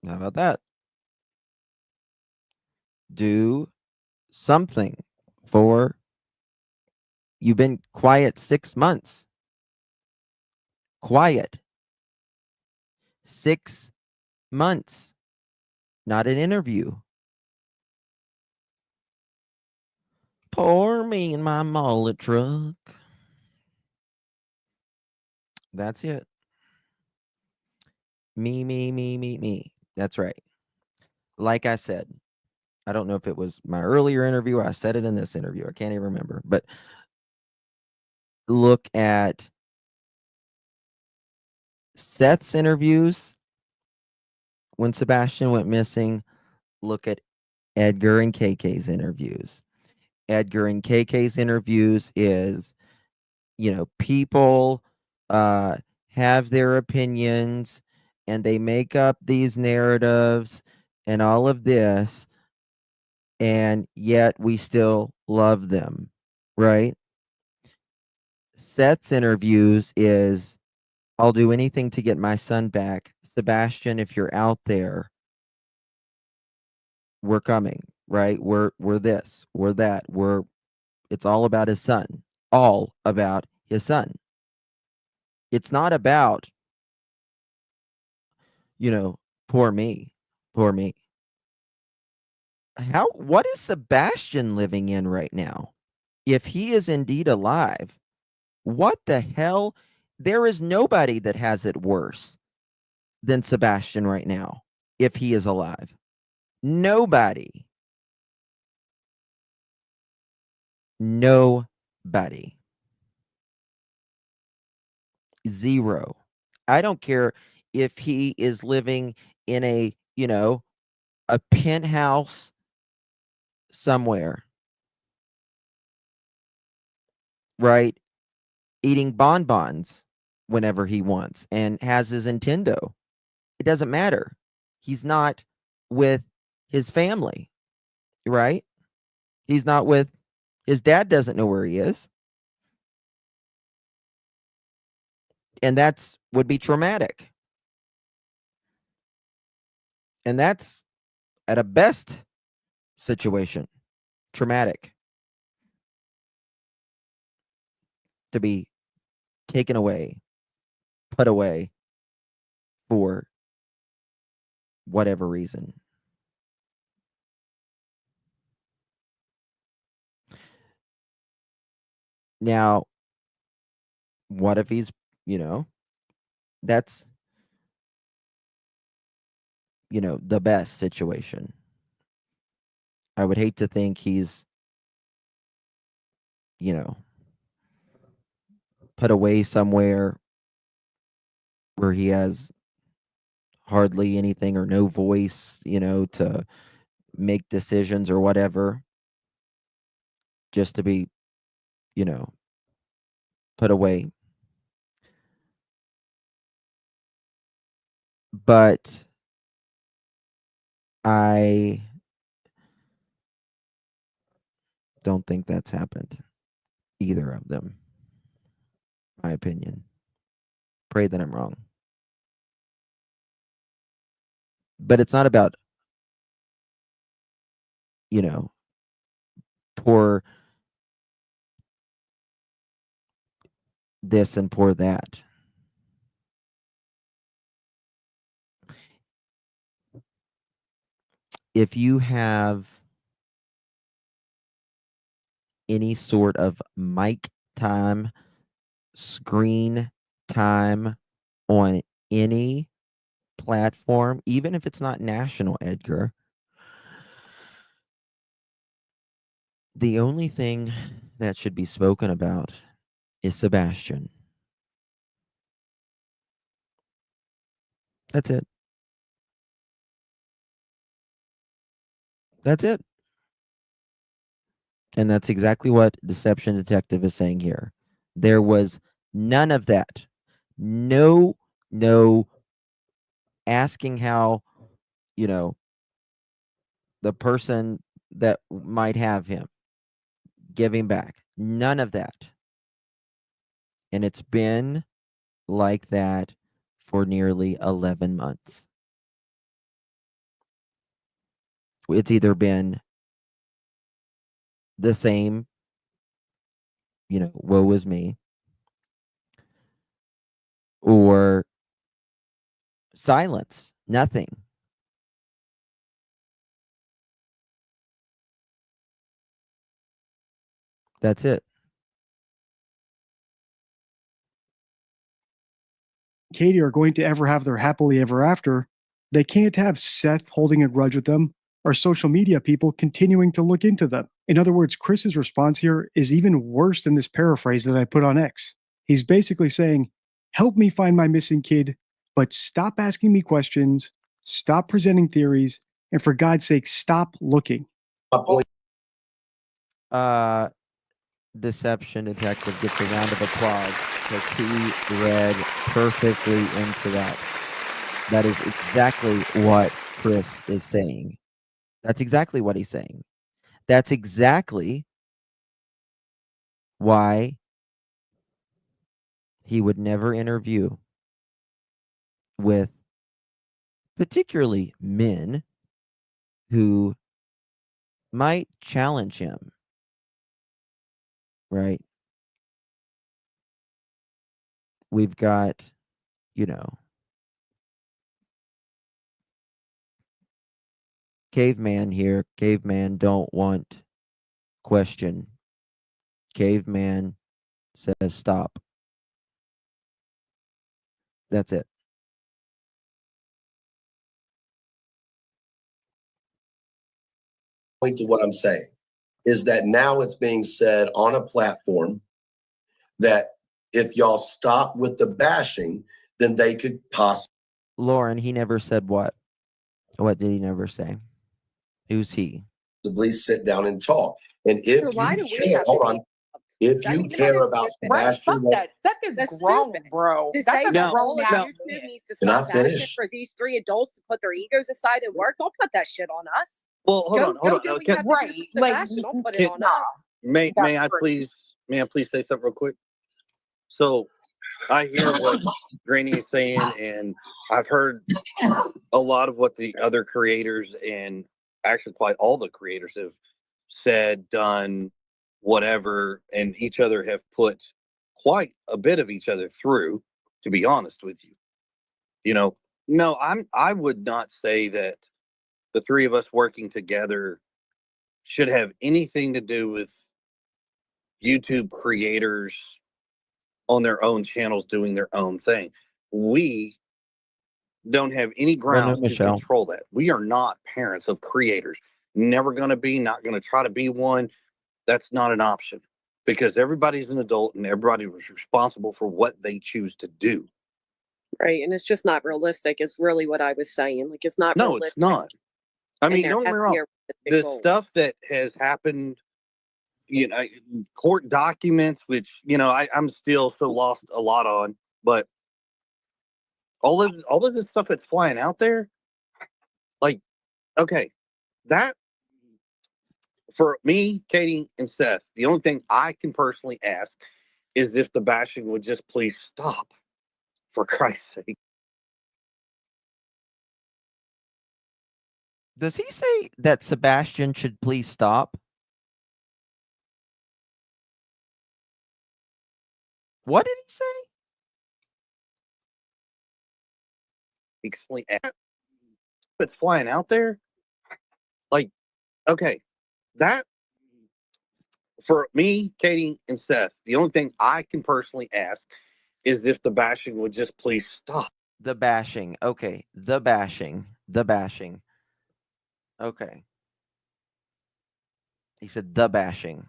How about that? Do something for, you've been quiet 6 months. Quiet. 6 months. Not an interview. Pour me in my mullet truck. That's it. Me. That's right. Like I said, I don't know if it was my earlier interview or I said it in this interview. I can't even remember. But look at Seth's interviews when Sebastian went missing. Look at Edgar and KK's interviews. Edgar and KK's interviews is, people have their opinions and they make up these narratives and all of this, and yet we still love them, right? Seth's interviews is, I'll do anything to get my son back. Sebastian, if you're out there, we're coming, right? We're this, we're that, it's all about his son. All about his son. It's not about, poor me, poor me. what is Sebastian living in right now? If he is indeed alive, what the hell? There is nobody that has it worse than Sebastian right now, if he is alive. Nobody. Nobody. Zero. I don't care if he is living in a, a penthouse somewhere, right? Eating bonbons whenever he wants and has his Nintendo. It doesn't matter. He's not with his family, right? He's not with his dad, doesn't know where he is. And that's would be traumatic. And that's at a best situation, traumatic. To be taken away, put away for whatever reason. Now, what if he's, that's, the best situation. I would hate to think he's, put away somewhere where he has hardly anything or no voice, to make decisions or whatever, just to be, put away. But I don't think that's happened. Either of them. My opinion. Pray that I'm wrong. But it's not about, poor this and poor that. If you have any sort of mic time, screen time on any platform, even if it's not national, Edgar, the only thing that should be spoken about is Sebastian. That's it. That's it. And that's exactly what Deception Detective is saying here. There was none of that. No asking how, the person that might have him giving back. None of that. And it's been like that for nearly 11 months. It's either been the same, woe is me, or silence, nothing. That's it. Katie are going to ever have their happily ever after, they can't have Seth holding a grudge with them or social media people continuing to look into them. In other words, Chris's response here is even worse than this paraphrase that I put on X. He's basically saying, help me find my missing kid, but stop asking me questions, stop presenting theories, and for God's sake, stop looking. Deception Detective gets a round of applause because he read perfectly into that. That is exactly what Chris is saying. That's exactly what he's saying. That's exactly why he would never interview with particularly men who might challenge him, right? We've got, Caveman here. Caveman don't want question. Caveman says stop. That's it. Point to what I'm saying is that now it's being said on a platform that if y'all stop with the bashing, then they could possibly. Lauren, he never said what. What did he never say? Who's he? Sit down and talk. And if So why do you we care, have hold to on. be- If That- you that care is about stupid. Right, Sebastian, fuck that. Seth is That's grown, stupid. bro. To That's say a that grown all of ass YouTube man. needs to Can I stop bashing finish? for these three adults to put their egos aside and work, don't put that shit on us. Well, hold on. Go do what you Can, have to do Right, for the like, fashion. Don't put it can- on nah. us. may That's I true. please say something real quick? So I hear what Granny is saying, and I've heard a lot of what the other creators and actually quite all the creators have said, done, whatever, and each other have put quite a bit of each other through, to be honest with you. You know, no, I would not say that the three of us working together should have anything to do with YouTube creators on their own channels doing their own thing. We don't have any grounds to Michelle. control that. We are not parents of creators. Never going to be, not going to try to be one. That's not an option because everybody's an adult and everybody was responsible for what they choose to do. Right. And it's just not realistic. It's really what I was saying. Like, it's not No, realistic. it's not. I and mean, there don't get has me to wrong. be a realistic The goal. stuff that has happened, you know, court documents, which, you know, I'm still so lost a lot on, but all of this stuff that's flying out there, like, okay, that for me, Katie and Seth, the only thing I can personally ask is if the bashing would just please stop, for Christ's sake. Does he say that Sebastian should please stop? What did he say? Explain it's flying out there. Like, okay, that for me, Katie and Seth, the only thing I can personally ask is if the bashing would just please stop. The bashing. Okay. The bashing. The bashing. Okay. He said the bashing.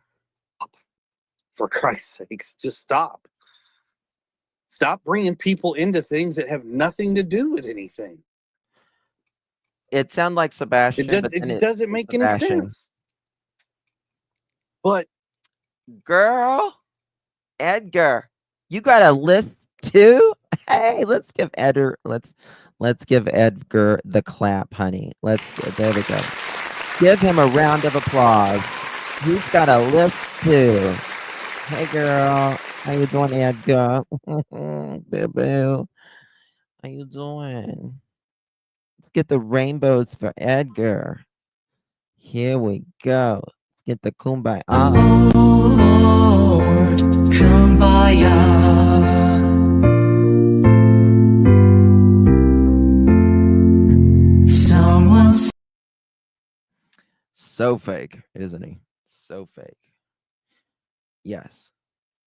For Christ's sakes, just stop. Stop bringing people into things that have nothing to do with anything. It sounded like Sebastian, but then It doesn't make the any bashing. sense. But Girl, Edgar, you got a list too? Hey, let's give Edgar the clap, honey. There we go. Give him a round of applause. He's got a list too. Hey girl, how you doing, Edgar? Boo-boo. How you doing? Let's get the rainbows for Edgar. Here we go. Let's get the kumbaya. Someone's so fake, isn't he? So fake. Yes.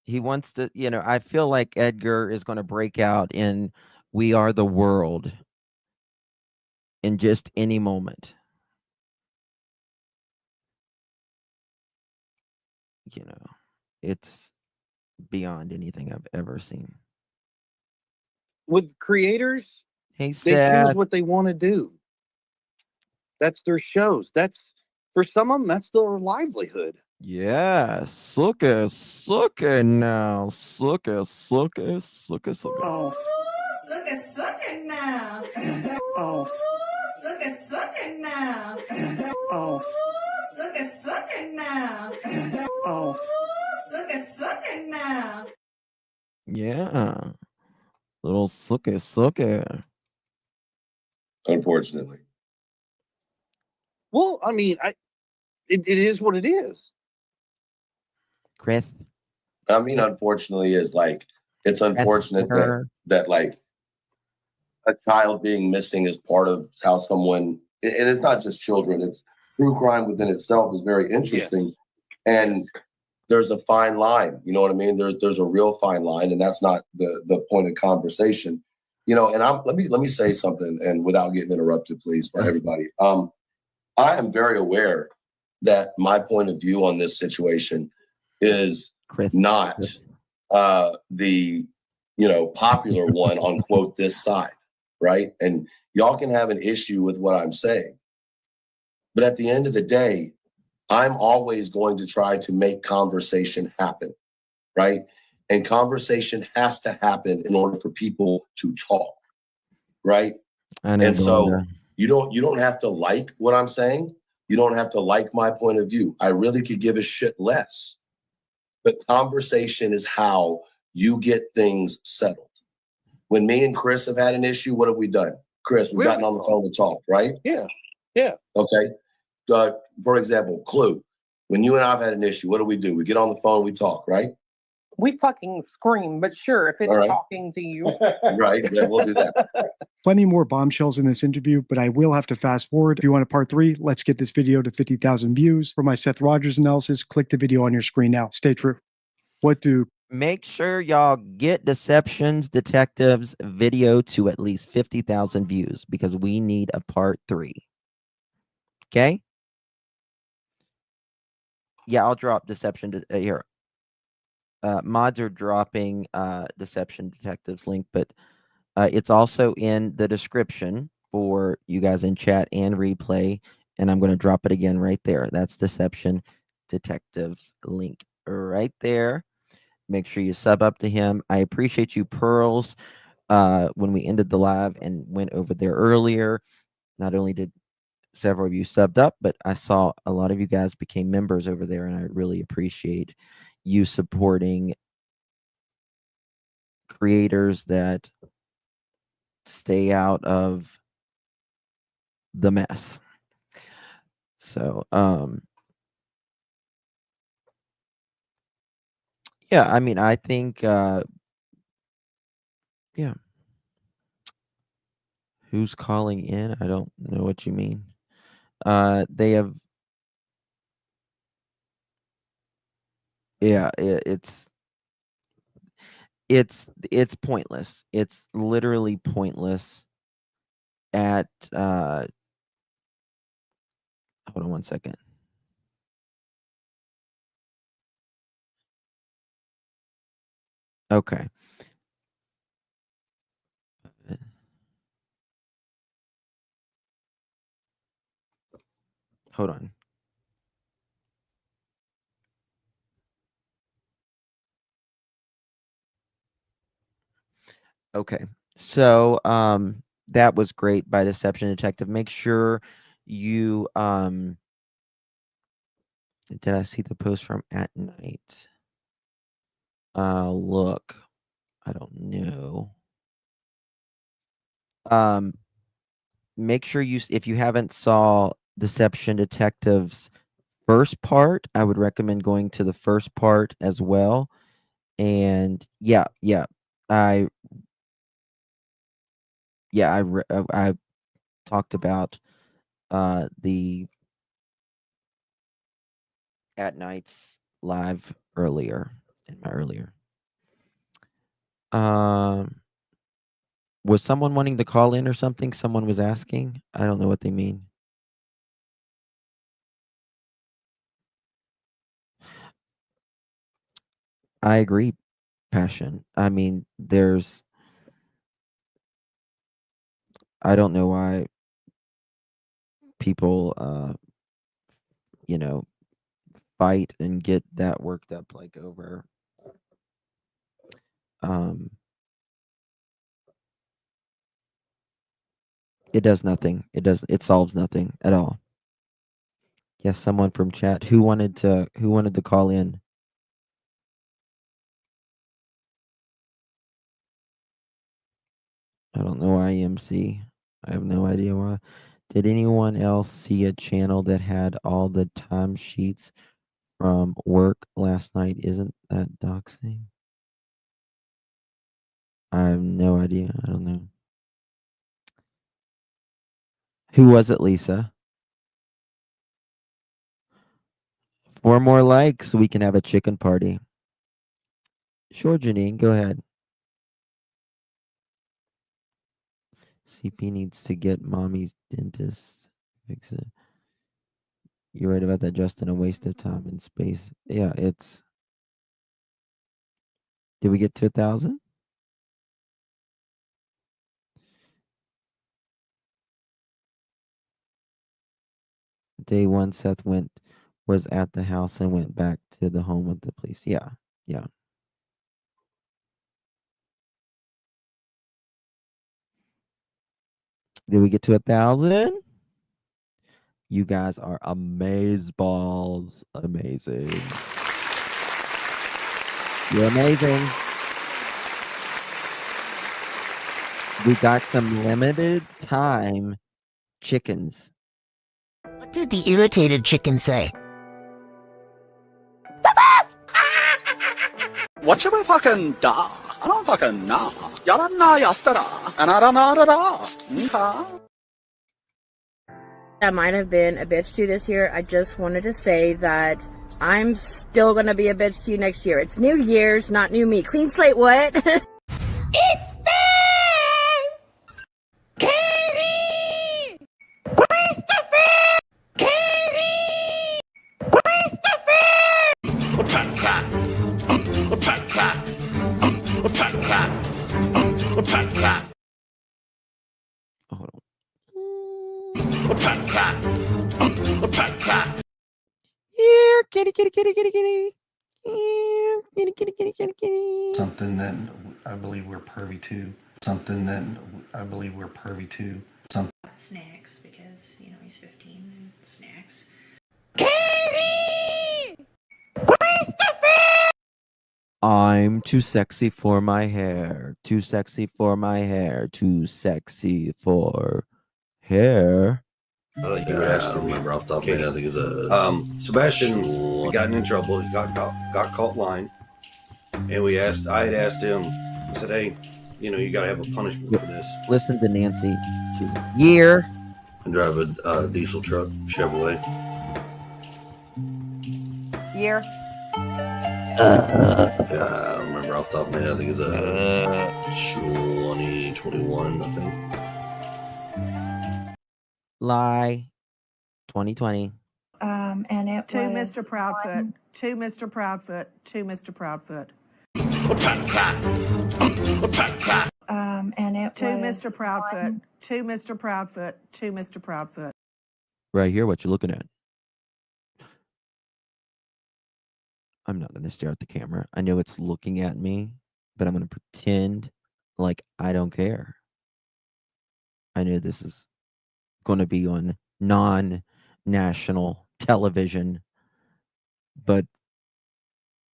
He wants to, I feel like Edgar is going to break out in We Are the World in just any moment. It's beyond anything I've ever seen. with creators, Hey, they Seth. choose what they want to do. That's their shows. That's for some of them, that's their livelihood. Yeah, sucker now. Sucker. Oh, sucker now. Oh, sucker now. Oh, sucker now. Oh, sucker now. Yeah. Little sucker. Unfortunately. Well, I mean, it is what it is. Chris. I mean, unfortunately, is like it's unfortunate that like a child being missing is part of how someone and it's not just children, it's true crime within itself is very interesting. And there's a fine line, you know what I mean? There's a real fine line, and that's not the point of conversation. You know, and let me say something, and without getting interrupted, please, for everybody. I am very aware that my point of view on this situation is not the popular one on quote this side, right? And y'all can have an issue with what I'm saying, but at the end of the day, I'm always going to try to make conversation happen, right? And conversation has to happen in order for people to talk, right? And so you don't have to like what I'm saying. You don't have to like my point of view. I really could give a shit less. But conversation is how you get things settled. When me and Chris have had an issue, what have we done? Chris, we've gotten on the phone and talked, right? Yeah. Okay. For example, Clue. When you and I have had an issue, what do? We get on the phone, we talk, right? We fucking scream, but sure, if it's All right. talking to you. Right, yeah, we'll do that. Plenty more bombshells in this interview, but I will have to fast forward. If you want a part 3, let's get this video to 50,000 views. For my Seth Rogers analysis, click the video on your screen now. Stay true. Make sure y'all get Deceptions Detectives video to at least 50,000 views because we need a part 3. Okay? Yeah, I'll drop Deception here. Mods are dropping Deception Detectives link, but it's also in the description for you guys in chat and replay, and I'm going to drop it again right there. That's Deception Detectives link right there. Make sure you sub up to him. I appreciate you, Pearls. When we ended the live and went over there earlier, not only did several of you subbed up, but I saw a lot of you guys became members over there, and I really appreciate you supporting creators that stay out of the mess. So, yeah, I mean, I think, yeah. Who's calling in? I don't know what you mean. They have, yeah, it's pointless. It's literally pointless at, hold on one second. Okay. Hold on. Okay. So, that was great by Deception Detective. Make sure you, did I see the post from At Night? Look, I don't know. Make sure if you haven't saw Deception Detective's first part, I would recommend going to the first part as well. And yeah, I talked about the At Nights live earlier in my earlier. Was someone wanting to call in or something? Someone was asking. I don't know what they mean. I agree, Passion. I mean, I don't know why people, fight and get that worked up like over. It does nothing. It solves nothing at all. Yes, someone from chat who wanted to call in. I don't know why EMC. I have no idea why. Did anyone else see a channel that had all the timesheets from work last night? Isn't that doxing? I have no idea. I don't know. Who was it, Lisa? 4 more likes so we can have a chicken party. Sure, Janine, go ahead. CP needs to get mommy's dentist. Fix it. You're right about that, Justin. A waste of time and space. Yeah, it's. Did we get to 1,000? Day 1, Seth was at the house and went back to the home of the police. Yeah, yeah. Did we get to 1,000? You guys are amazeballs. Amazing. You're amazing. We got some limited time chickens. What did the irritated chicken say? What should we fucking da? I don't fucking know. Yaranna yastara. Anarana. Okay. I might have been a bitch to you this year. I just wanted to say that I'm still gonna be a bitch to you next year. It's New Year's, not new me. Clean slate, what? It's them! Katie! Christopher! Katie! Christopher! Hold on. Here, kitty, kitty, kitty, kitty, kitty. Here, kitty, kitty, kitty, kitty, kitty. Something that I believe we're pervy to. Something that I believe we're pervy to. Snacks, because, you know, he's 15 and snacks. Katie! Christopher! I'm too sexy for my hair. Too sexy for my hair. Too sexy for hair. You asked to remember off the top of my head. I think it's Sebastian gotten in trouble. He got caught lying, and I had asked him. I said, "Hey, you know, you got to have a punishment for this." Listen to Nancy. She's a year. I drive a diesel truck, Chevrolet. Year. I remember off the top of my head. I think it's 2021. I think. Lie. 2020. And it To was Mr. Proudfoot. To Mr. Proudfoot. To Mr. Proudfoot. And it To was Mr. Proudfoot. To Mr. Proudfoot. To Mr. Proudfoot. Right here, what you're looking at. I'm not going to stare at the camera. I know it's looking at me, but I'm going to pretend like I don't care. I know this is going to be on non-national television, but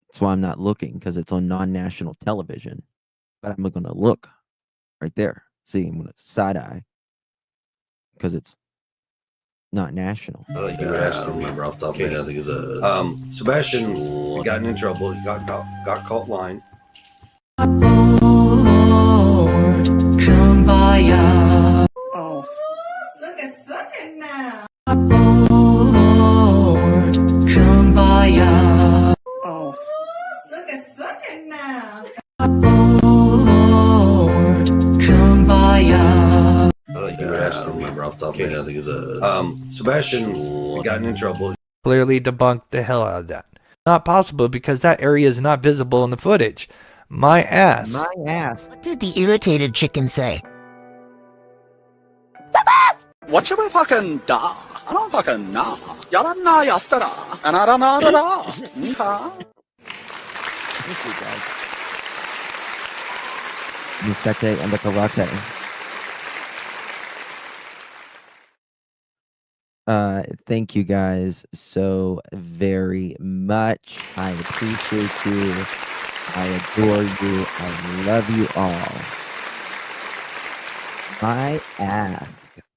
that's why I'm not looking, because it's on non-national television. But I'm going to look right there. See, I'm going to side eye because it's not national. You asked to remember off the top of my head. I think it's Sebastian gotten in trouble. He got caught lying. Kumbaya. Oh. Suck it now. Kumbaya. Oh. Suck it now. Kumbaya. You asked to remember off the top of my head. I think it's Sebastian gotten in trouble. Clearly debunked the hell out of that. Not possible because that area is not visible in the footage. My ass. My ass. What did the irritated chicken say? What should we fucking da? I don't fucking know. Yaranna yastara. Anarana. Okay. Mukete and the karate. Thank you guys so very much. I appreciate you. I adore you. I love you all.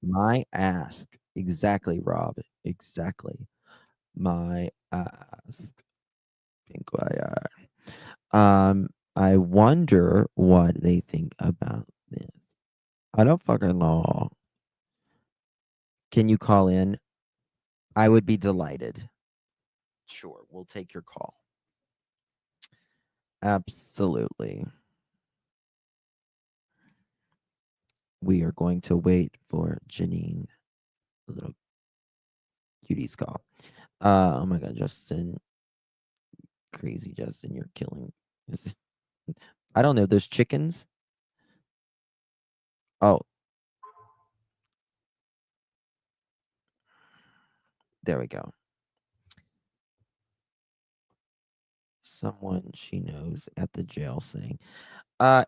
My ask. Exactly, Rob. Exactly. My ask. I wonder what they think about this. I don't fucking know. Can you call in? I would be delighted. Sure, we'll take your call. Absolutely. We are going to wait for Janine, little cutie's call. Oh my God, Justin. Crazy Justin, you're killing. I don't know, those chickens. Oh. There we go. Someone she knows at the jail saying, I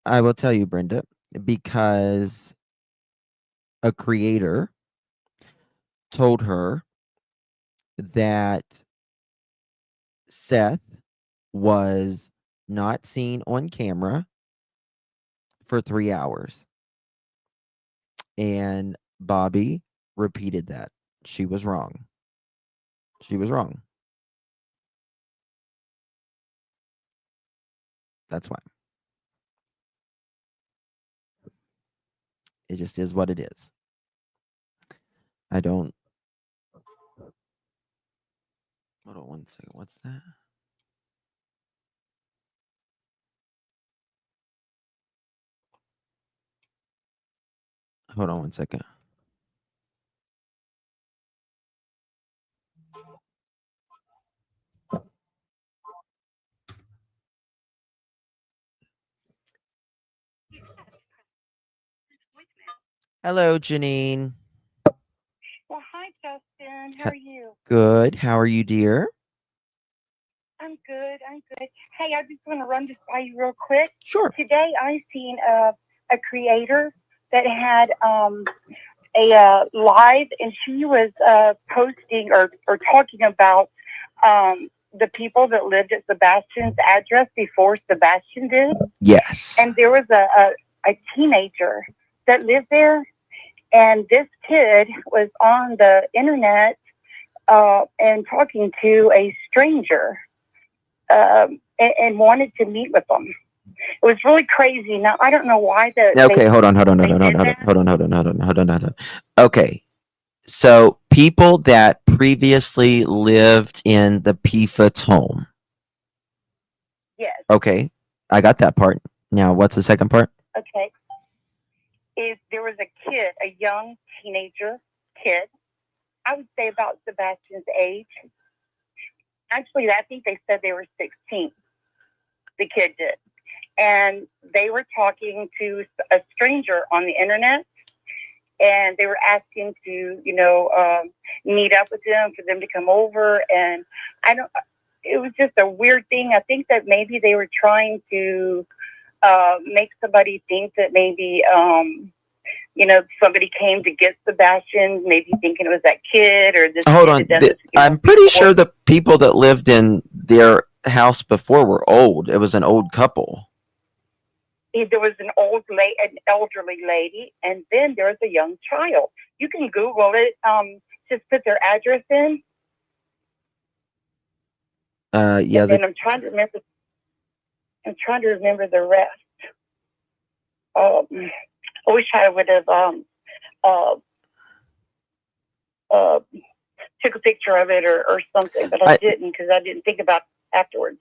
will tell you, Brenda, because a creator told her that Seth was not seen on camera for 3 hours. And Bobby repeated that. She was wrong. She was wrong. That's why. It just is what it is. I don't. Hold on one second. What's that? Hold on one second. Hello, Janine. Well, hi, Justin. How are you? Good. How are you, dear? I'm good. I'm good. Hey, I just want to run this by you real quick. Sure. Today, I seen a creator that had a live, and she was posting or talking about the people that lived at Sebastian's address before Sebastian did. Yes. And there was a teenager that lived there, and this kid was on the internet and talking to a stranger and wanted to meet with them. It was really crazy. Now, I don't know why Okay, hold on. Okay. So people that previously lived in the P-Foot's home. Yes. Okay. I got that part. Now, what's the second part? Okay. Is there was a kid, a young teenager kid, I would say about Sebastian's age. Actually, I think they said they were 16. The kid did. And they were talking to a stranger on the internet, and they were asking to, meet up with them, for them to come over. And it was just a weird thing. I think that maybe they were trying to make somebody think that maybe, somebody came to get Sebastian, maybe thinking it was that kid or this. Hold on. I'm pretty sure the people that lived in their house before were old. It was an old couple. There was an elderly lady, and then there was a young child. You can Google it. Just put their address in. Yeah. And then I'm trying to remember the rest. I wish I would have took a picture of it or something, but I didn't because I didn't think about it afterwards.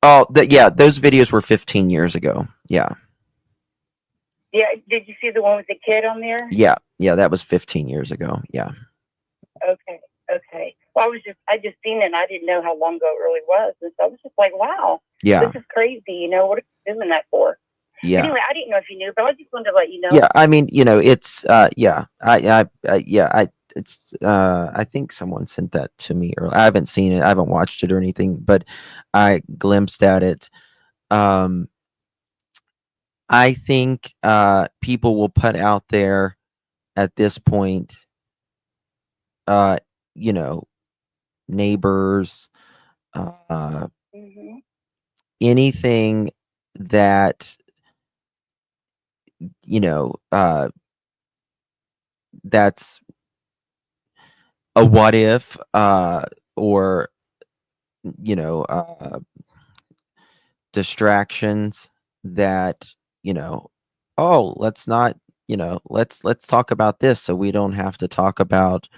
Oh, yeah, those videos were 15 years ago. Yeah. Yeah, did you see the one with the kid on there? Yeah, that was 15 years ago. Yeah. Okay. Well, I just seen it, and I didn't know how long ago it really was, and so I was just like, wow. Yeah. This is crazy. What are you doing that for? Yeah. Anyway, I didn't know if you knew, but I just wanted to let you know. Yeah, I mean, it's I think someone sent that to me, or I haven't seen it, I haven't watched it or anything, but I glimpsed at it. I think people will put out there at this point, neighbors, anything that that's a what if, or distractions that, oh, let's not let's talk about this so we don't have to talk about,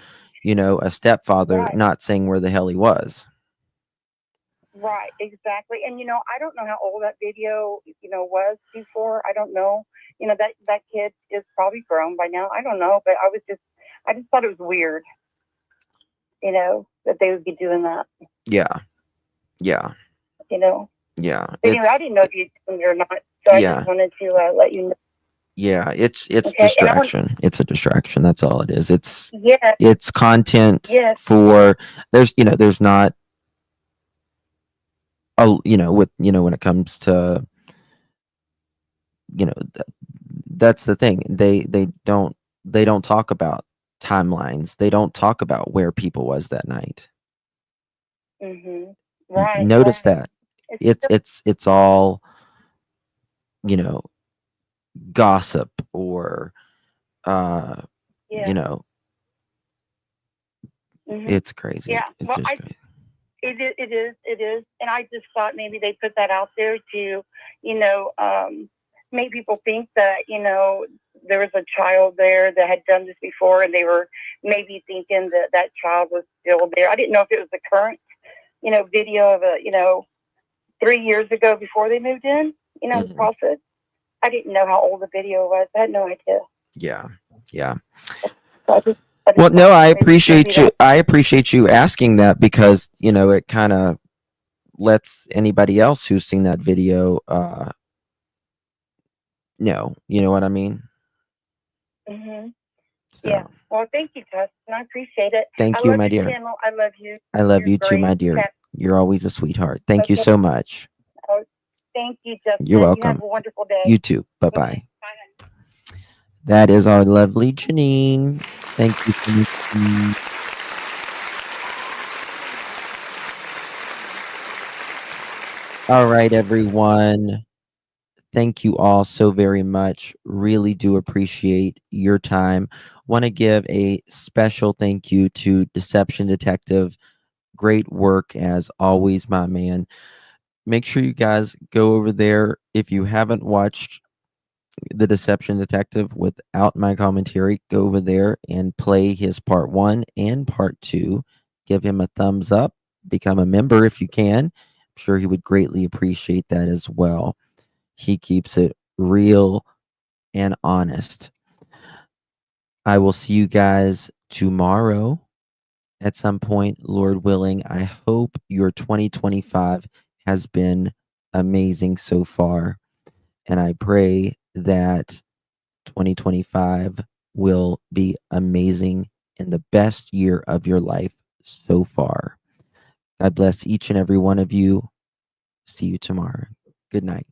a stepfather Right. not saying where the hell he was. Right, exactly. And I don't know how old that video, was before. I don't know. That kid is probably grown by now. I don't know, but I just thought it was weird, that they would be doing that, Yeah. Yeah. Yeah. But anyway, I didn't know if you did or not, so I Yeah. just wanted to let you know. Yeah, it's Okay, and I want- distraction. It's a distraction. That's all it is. Yeah. It's content Yes. for there's not when it comes to that's the thing. They don't talk about timelines. They don't talk about where people was that night. Mm-hmm. Right. Notice right. that. It's all gossip or Yeah. Mhm. it's crazy. Yeah. It's Well, just crazy. It is, and I just thought maybe they put that out there to, make people think that there was a child there that had done this before, and they were maybe thinking that that child was still there. I didn't know if it was the current, video of 3 years ago before they moved in, Mhm. process. I didn't know how old the video was. I had no idea. Yeah. Yeah. So I just Well, no, thought I maybe appreciate you. that- I appreciate you asking that because it kind of lets anybody else who's seen that video know. You know what I mean? Mhm. So Yeah. Well, thank you, Justin. I appreciate it. thank I you, love my your dear. channel. I love you. I love You're you too, my great. dear. Cat- You're always a sweetheart. Thank you Okay. so much. Oh, thank you, Justin. You're You welcome. have a wonderful day. You too. Bye bye. Bye. That is our lovely Janine. Thank you for listening. All right, everyone. Thank you all so very much. Really do appreciate your time. Want to give a special thank you to Deception Detective. Great work as always, my man. Make sure you guys go over there. If you haven't watched The Deception Detective without my commentary, go over there and play his part 1 and part 2. Give him a thumbs up. Become a member if you can. I'm sure he would greatly appreciate that as well. He keeps it real and honest. I will see you guys tomorrow at some point, Lord willing. I hope your 2025 has been amazing so far. And I pray that 2025 will be amazing and the best year of your life so far. God bless each and every one of you. See you tomorrow. Good night.